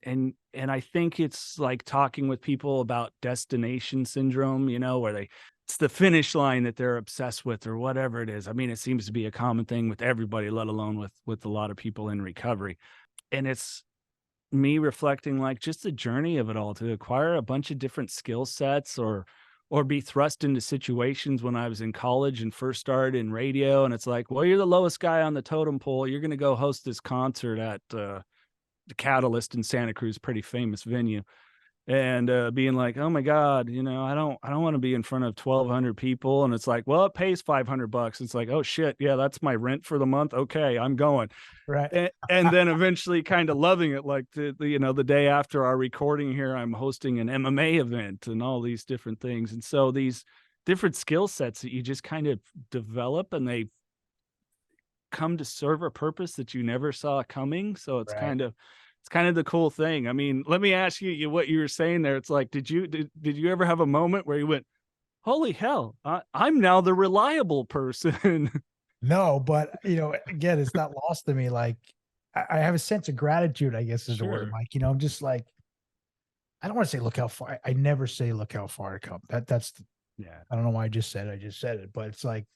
I think it's like talking with people about destination syndrome, where it's the finish line that they're obsessed with or whatever it is. I mean, it seems to be a common thing with everybody, let alone with a lot of people in recovery. And it's me reflecting like just the journey of it all to acquire a bunch of different skill sets or be thrust into situations when I was in college and first started in radio. And it's like, well, you're the lowest guy on the totem pole. You're going to go host this concert at the Catalyst in Santa Cruz, pretty famous venue. And being like, oh my God, I don't want to be in front of 1,200 people. And it's like, well, it pays $500. It's like, oh shit. Yeah, that's my rent for the month. Okay, I'm going. Right. And then eventually kind of loving it, like the day after our recording here, I'm hosting an MMA event and all these different things. And so these different skill sets that you just kind of develop, and they come to serve a purpose that you never saw coming. So Right. it's kind of the cool thing. I mean, let me ask you what you were saying there. It's like, did you ever have a moment where you went, holy hell, I'm now the reliable person? No, but again, it's not lost to me. Like I have a sense of gratitude, I guess is the word. Sure. Like, I'm just like, I don't want to say look how far. I never say look how far I come. Yeah. I don't know why I just said it, but it's like,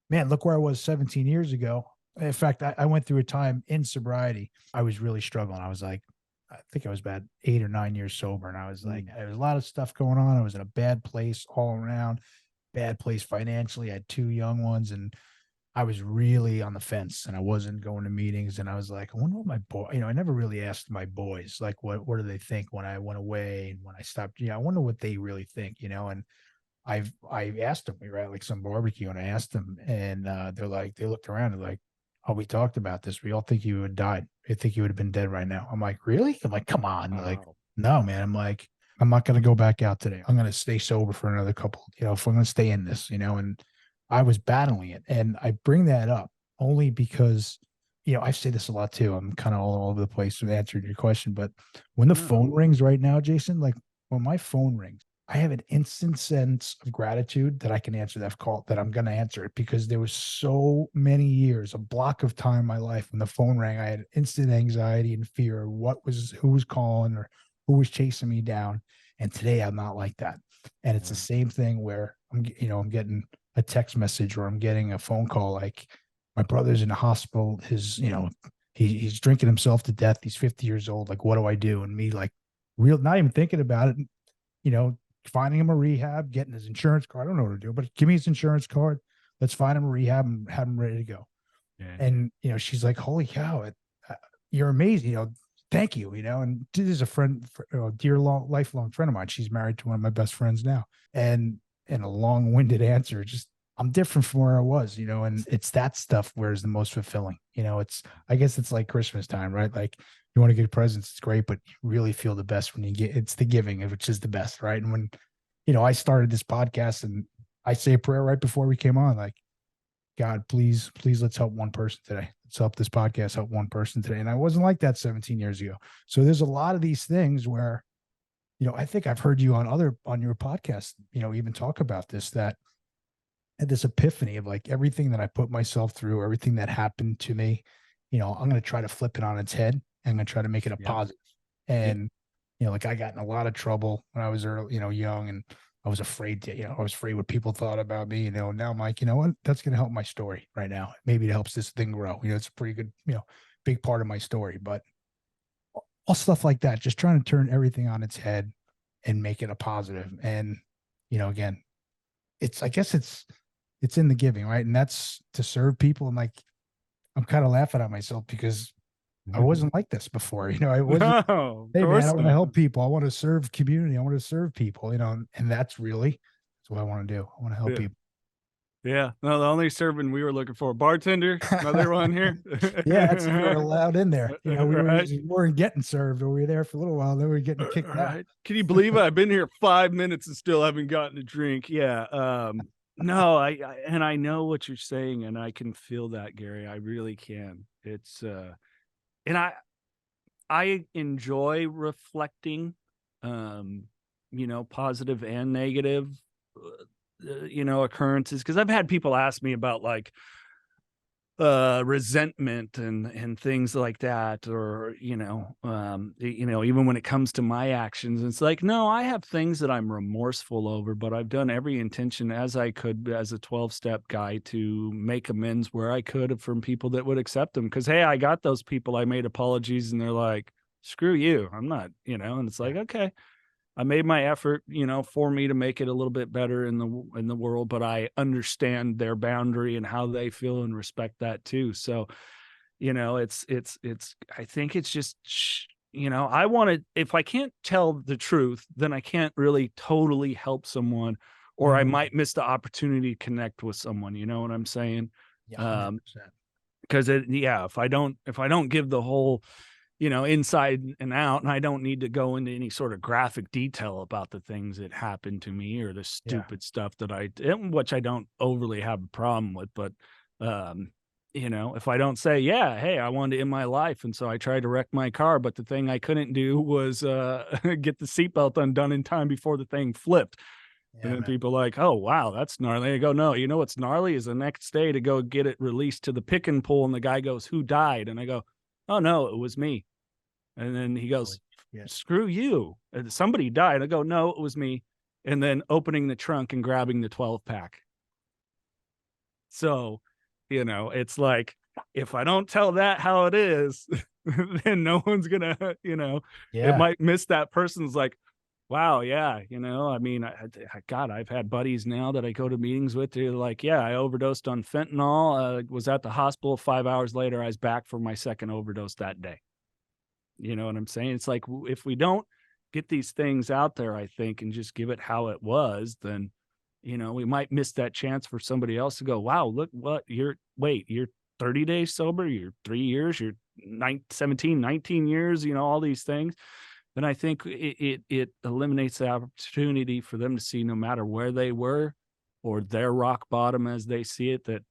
man, look where I was 17 years ago. In fact, I went through a time in sobriety. I was really struggling. I was like, I think I was about 8 or 9 years sober. And I was like, there was a lot of stuff going on. I was in a bad place all around, bad place financially. I had 2 young ones and I was really on the fence and I wasn't going to meetings. And I was like, I wonder what my boy, I never really asked my boys, like, what do they think when I went away and when I stopped? I wonder what they really think, and I asked them, we were at like some barbecue and I asked them and they looked around and like, oh, we talked about this. We all think you had died. I think you would have been dead right now. I'm like, really? I'm like, come on. They're like, Wow. no, man. I'm like, I'm not going to go back out today. I'm going to stay sober for another couple, if I'm going to stay in this, and I was battling it. And I bring that up only because, I say this a lot too. I'm kind of all over the place with answering your question, but when the phone rings right now, Jason, like when my phone rings, I have an instant sense of gratitude that I can answer that call, that I'm going to answer it, because there was so many years, a block of time in my life when the phone rang, I had instant anxiety and fear of who was calling or who was chasing me down. And today I'm not like that. And it's the same thing where I'm getting a text message or I'm getting a phone call. Like my brother's in the hospital. He's drinking himself to death. He's 50 years old. Like, what do I do? And me like not even thinking about it, finding him a rehab, getting his insurance card. I don't know what to do, but give me his insurance card. Let's find him a rehab and have him ready to go. Yeah. And, she's like, holy cow, you're amazing. Thank you. And this is a friend, dear lifelong friend of mine. She's married to one of my best friends now. And a long-winded answer, just, I'm different from where I was, and it's that stuff where it's the most fulfilling. I guess it's like Christmas time, right? Like, you want to get presents, it's great, but you really feel the best when it's the giving, which is the best, right? And when, I started this podcast and I say a prayer right before we came on, like, God, please, let's help one person today. Let's help this podcast help one person today. And I wasn't like that 17 years ago. So there's a lot of these things where, I think I've heard you on your podcast, even talk about this, that I had this epiphany of like everything that I put myself through, everything that happened to me, I'm going to try to flip it on its head. I'm going to try to make it a positive. And, like I got in a lot of trouble when I was early, young, and I was afraid I was afraid what people thought about me, now I'm like, what, that's going to help my story right now. Maybe it helps this thing grow. It's a pretty good, big part of my story, but all stuff like that, just trying to turn everything on its head and make it a positive. And, again, I guess it's in the giving, right? And that's to serve people. And like, I'm kind of laughing at myself because I wasn't like this before, I wasn't, hey man, I want to help people. I want to serve community. I want to serve people, and that's what I want to do. I want to help people. Yeah. No, the only serving we were looking for, bartender, another one here. Yeah, that's you were allowed in there. We weren't getting served, or we were there for a little while, then we were getting kicked out. Can you believe it? I've been here 5 minutes and still haven't gotten a drink. Yeah. No, I know what you're saying, and I can feel that, Gary. I really can. It's and I enjoy reflecting, positive and negative, occurrences, because I've had people ask me about like resentment and things like that, or even when it comes to my actions, it's like, no, I have things that I'm remorseful over, but I've done every intention as I could as a 12-step guy to make amends where I could from people that would accept them, because hey, I got those people, I made apologies and they're like, screw you, I'm not, and it's like, okay, I made my effort, for me to make it a little bit better in the world, but I understand their boundary and how they feel and respect that too. So, it's I think it's just, I want to, if I can't tell the truth, then I can't really totally help someone, or I might miss the opportunity to connect with someone. You know what I'm saying? Yeah, 100%. Because if I don't give the whole, inside and out, and I don't need to go into any sort of graphic detail about the things that happened to me or the stupid stuff that I did, which I don't overly have a problem with. But, if I don't say, yeah, hey, I wanted to end my life, and so I tried to wreck my car, but the thing I couldn't do was get the seatbelt undone in time before the thing flipped. Yeah, and then people are like, oh, wow, that's gnarly. I go, no, what's gnarly is the next day to go get it released to the pick and pull, and the guy goes, who died? And I go, oh, no, it was me. And then he goes, screw you. Somebody died. I go, no, it was me. And then opening the trunk and grabbing the 12-pack. So, it's like, if I don't tell that how it is, then no one's going to, it might miss that person's like, wow, yeah, I mean, God, I've had buddies now that I go to meetings with. They're like, yeah, I overdosed on fentanyl, was at the hospital. 5 hours later, I was back for my second overdose that day. You know what I'm saying? It's like, if we don't get these things out there, I think, and just give it how it was, then, we might miss that chance for somebody else to go, wow, look what you're 30 days sober, you're 3 years, you're 19 years, all these things. then I think it eliminates the opportunity for them to see, no matter where they were or their rock bottom as they see it, that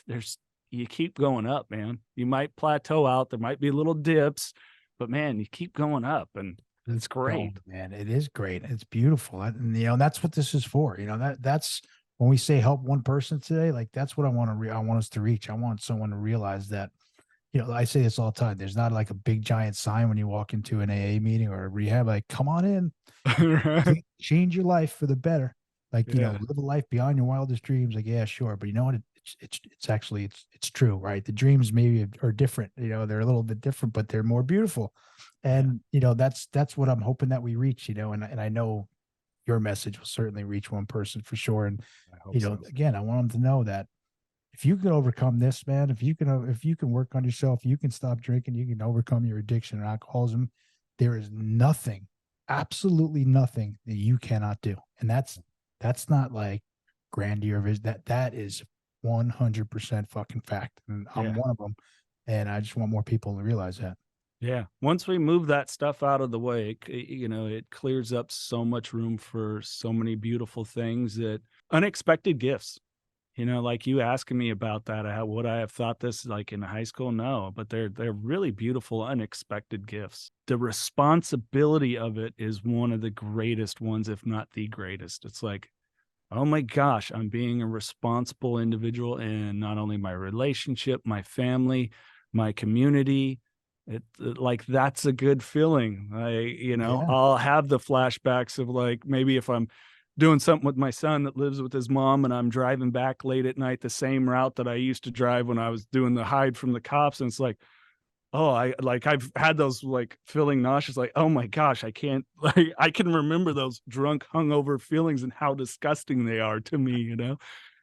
there's you keep going up, man. You might plateau out. There might be little dips, but man, you keep going up, and it's Oh, great. man, it is great. It's beautiful. And, that's what this is for. That's when we say help one person today, like that's what I want to I want us to reach. I want someone to realize that, I say this all the time. There's not like a big giant sign when you walk into an AA meeting or a rehab, like, come on in, change your life for the better. Like, Yeah. live a life beyond your wildest dreams. Like, yeah, sure. But you know what? It's actually, it's true, right? The dreams maybe are different, they're a little bit different, but they're more beautiful. Yeah. And, that's what I'm hoping that we reach, and I know your message will certainly reach one person for sure. And, I hope so. again, I want them to know that if you can overcome this, man, if you can work on yourself, you can stop drinking, you can overcome your addiction or alcoholism. There is nothing, absolutely nothing that you cannot do. And that's not like grandeur vision. That is 100% fucking fact. And I'm Yeah. one of them. And I just want more people to realize that. Yeah. Once we move that stuff out of the way, it clears up so much room for so many beautiful things, that unexpected gifts. Like you asking me about that, would I have thought this like in high school? No, but they're really beautiful, unexpected gifts. The responsibility of it is one of the greatest ones, if not the greatest. It's like, oh my gosh, I'm being a responsible individual in not only my relationship, my family, my community. Like that's a good feeling. Yeah. I'll have the flashbacks of like maybe if I'm doing something with my son that lives with his mom and I'm driving back late at night the same route that I used to drive when I was doing the hide from the cops, and it's like, oh, I've had those like feeling nauseous, like, oh my gosh, I can't like I can remember those drunk, hungover feelings and how disgusting they are to me. And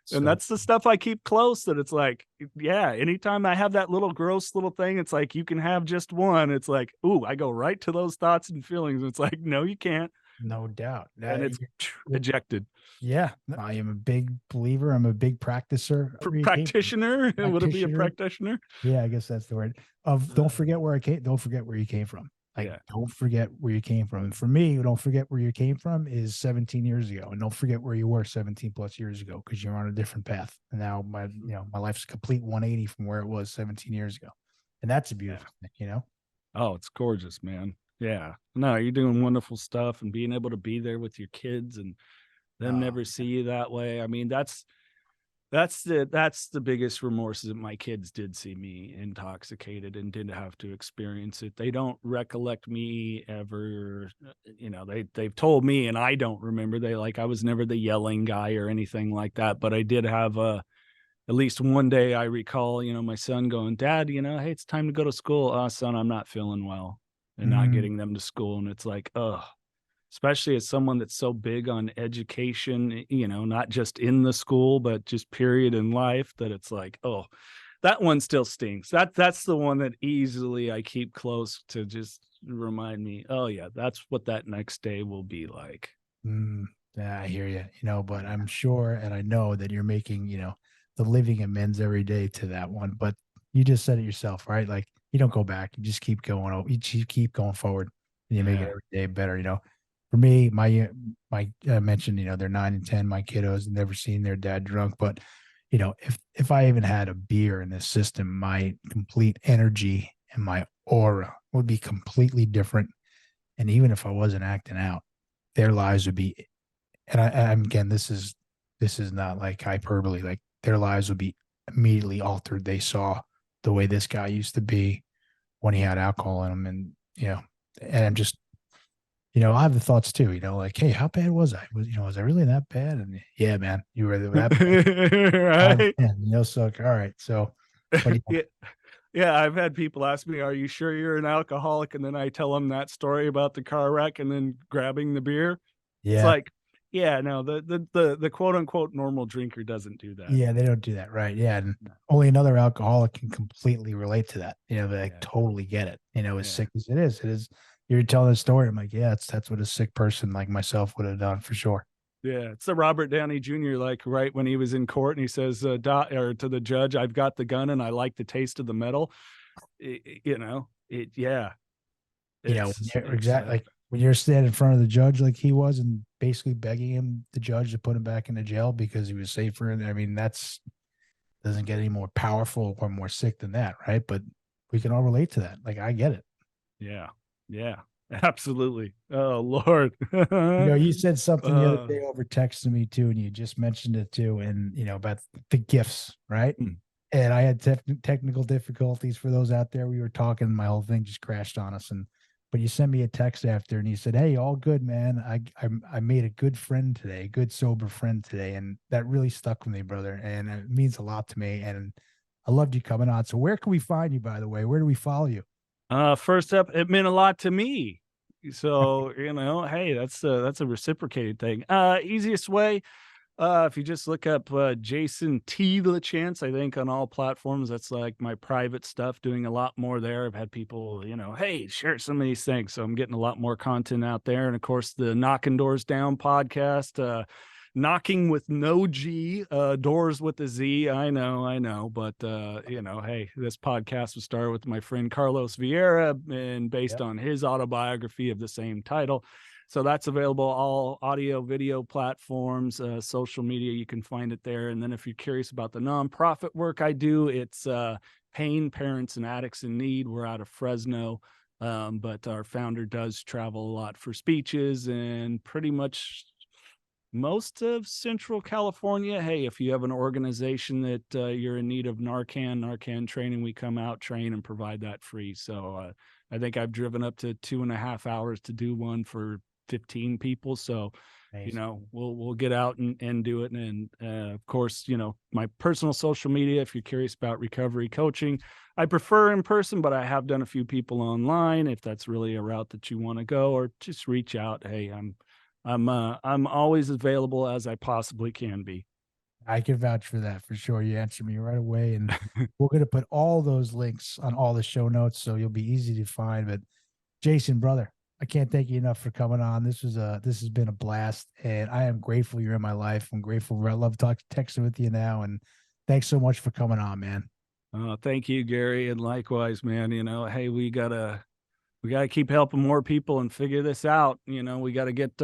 So that's the stuff I keep close, that it's like, yeah, anytime I have that little gross little thing, it's like you can have just one. It's like, ooh, I go right to those thoughts and feelings. It's like, no, you can't. no doubt And that it's ejected. yeah, I am a big believer. I'm a big practicer. Practitioner? Would it be a Practitioner. practitioner? Yeah, I guess that's the word. Don't forget where I came. Don't forget where you came from. Like, Yeah. don't forget where you came from. And for me, don't forget where you came from is 17 years ago, and don't forget where you were 17 plus years ago, because you're on a different path. And now my life's a complete 180 from where it was 17 years ago, and that's a Yeah. beautiful thing. Oh, it's gorgeous, man. Yeah. No, you're doing wonderful stuff, and being able to be there with your kids and them Uh, never see you that way. I mean, that's the biggest remorse, is that my kids did see me intoxicated and did have to experience it. They don't recollect me ever. They've told me and I don't remember. I was never the yelling guy or anything like that, but I did have at least one day I recall, my son going, "Dad, hey, it's time to go to school." Son, I'm not feeling well, and not mm, getting them to school. And it's like, oh, especially as someone that's so big on education, not just in the school, but just period in life, that it's like, oh, that one still stings. That's the one that easily I keep close to just remind me, oh yeah, that's what that next day will be like. mm, yeah, I hear you. But Yeah. I'm sure, and I know that you're making the living amends every day to that one. But you just said it yourself, right? Like, you don't go back. You just keep going. You keep going forward, and you make it Yeah. every day better. For me, my I mentioned, they're 9 and 10. My kiddos have never seen their dad drunk, but if I even had a beer in this system, my complete energy and my aura would be completely different. And even if I wasn't acting out, their lives would be. And again, this is not like hyperbole. Like, their lives would be immediately altered. They saw the way this guy used to be when he had alcohol in him, and I'm just I have the thoughts too, like, hey, how bad was I? Was I really that bad? And yeah, man, you were that bad. Out of Right. 10, so all right. So, but Yeah. Yeah, I've had people ask me, "Are you sure you're an alcoholic?" And then I tell them that story about the car wreck and then grabbing the beer. It's yeah, like, yeah, no, the quote unquote normal drinker doesn't do that. yeah, they don't do that, right? Yeah, and No. only another alcoholic can completely relate to that. They like, Yeah. totally get it. As Yeah. sick as it is. You're telling a story. I'm like, yeah, that's what a sick person like myself would have done for sure. Yeah. It's the Robert Downey Jr., like right when he was in court and he says, or to the judge, "I've got the gun and I like the taste of the metal." Yeah, When it's, you're exactly like when you're standing in front of the judge like he was and basically begging him, the judge, to put him back into jail because he was safer. And I mean, doesn't get any more powerful or more sick than that, right? But we can all relate to that. Like, I get it. Yeah. Yeah. Absolutely. Oh, Lord. You said something the other day over text to me too, and you just mentioned it too, and about the gifts, right? And I had technical difficulties for those out there. We were talking, my whole thing just crashed on us. But you sent me a text after, and you said, "Hey, all good, man. I made a good friend today, a good sober friend today," and that really stuck with me, brother. And it means a lot to me. And I loved you coming on. So where can we find you, by the way? Where do we follow you? First up, it meant a lot to me. So, hey, that's a reciprocated thing. Easiest way, if you just look up Jason LaChance, I think on all platforms. That's like my private stuff, doing a lot more there. I've had people, hey, share some of these things. So I'm getting a lot more content out there. And of course, the Knockin Doorz Down podcast, knocking with no G, doors with a Z. I know. But, hey, this podcast was started with my friend Carlos Vieira and based on his autobiography of the same title. So that's available all audio, video platforms, social media. You can find it there. And then if you're curious about the nonprofit work I do, it's Pain, Parents and Addicts in Need. We're out of Fresno, but our founder does travel a lot for speeches and pretty much most of Central California. Hey, if you have an organization that you're in need of Narcan training, we come out, train, and provide that free. So I think I've driven up to 2.5 hours to do one for 15 people. So, we'll get out and do it. And of course, my personal social media, if you're curious about recovery coaching, I prefer in person, but I have done a few people online if that's really a route that you want to go, or just reach out. Hey, I'm always available as I possibly can be. I can vouch for that for sure. You answered me right away, and we're going to put all those links on all the show notes, so you'll be easy to find. But Jason, brother, I can't thank you enough for coming on. This has been a blast, and I am grateful you're in my life. I'm grateful. I love texting with you now, and thanks so much for coming on, man. Thank you, Gary, and likewise, man. Hey, we gotta keep helping more people and figure this out. We got to get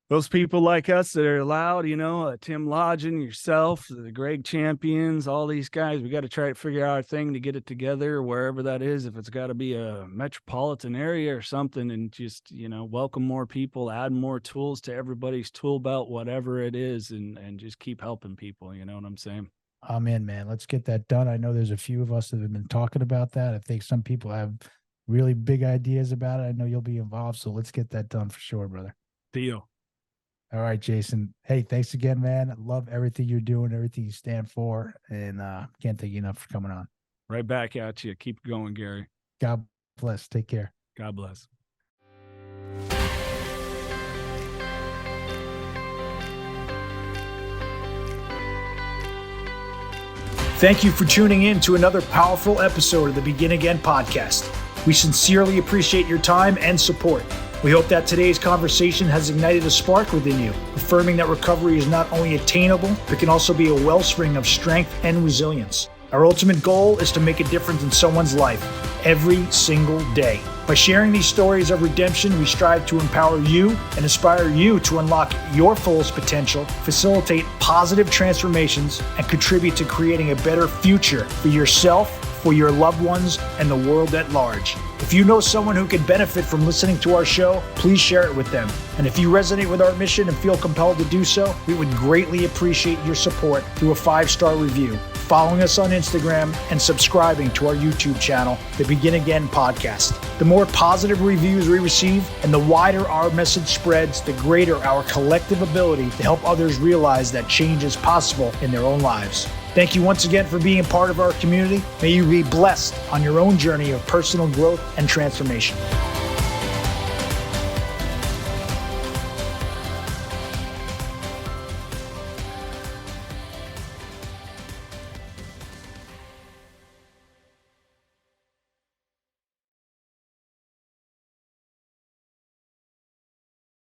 those people like us that are allowed, Tim Lodgen, yourself, the Greg Champions, all these guys. We got to try to figure out our thing to get it together, wherever that is. If it's got to be a metropolitan area or something, and just, welcome more people, add more tools to everybody's tool belt, whatever it is, and just keep helping people. You know what I'm saying? I'm in, man. Let's get that done. I know there's a few of us that have been talking about that. I think some people have really big ideas about it. I know you'll be involved. So let's get that done for sure, brother. Deal. All right, Jason. Hey, thanks again, man. I love everything you're doing, everything you stand for, and can't thank you enough for coming on. Right back at you. Keep going, Gary. God bless. Take care. God bless. Thank you for tuning in to another powerful episode of the Begin Again podcast. We sincerely appreciate your time and support. We hope that today's conversation has ignited a spark within you, affirming that recovery is not only attainable, but can also be a wellspring of strength and resilience. Our ultimate goal is to make a difference in someone's life every single day. By sharing these stories of redemption, we strive to empower you and inspire you to unlock your fullest potential, facilitate positive transformations, and contribute to creating a better future for yourself, for your loved ones, and the world at large. If you know someone who could benefit from listening to our show, please share it with them. And if you resonate with our mission and feel compelled to do so, we would greatly appreciate your support through a 5-star review, following us on Instagram, and subscribing to our YouTube channel, The Begin Again Podcast. The more positive reviews we receive and the wider our message spreads, the greater our collective ability to help others realize that change is possible in their own lives. Thank you once again for being part of our community. May you be blessed on your own journey of personal growth and transformation.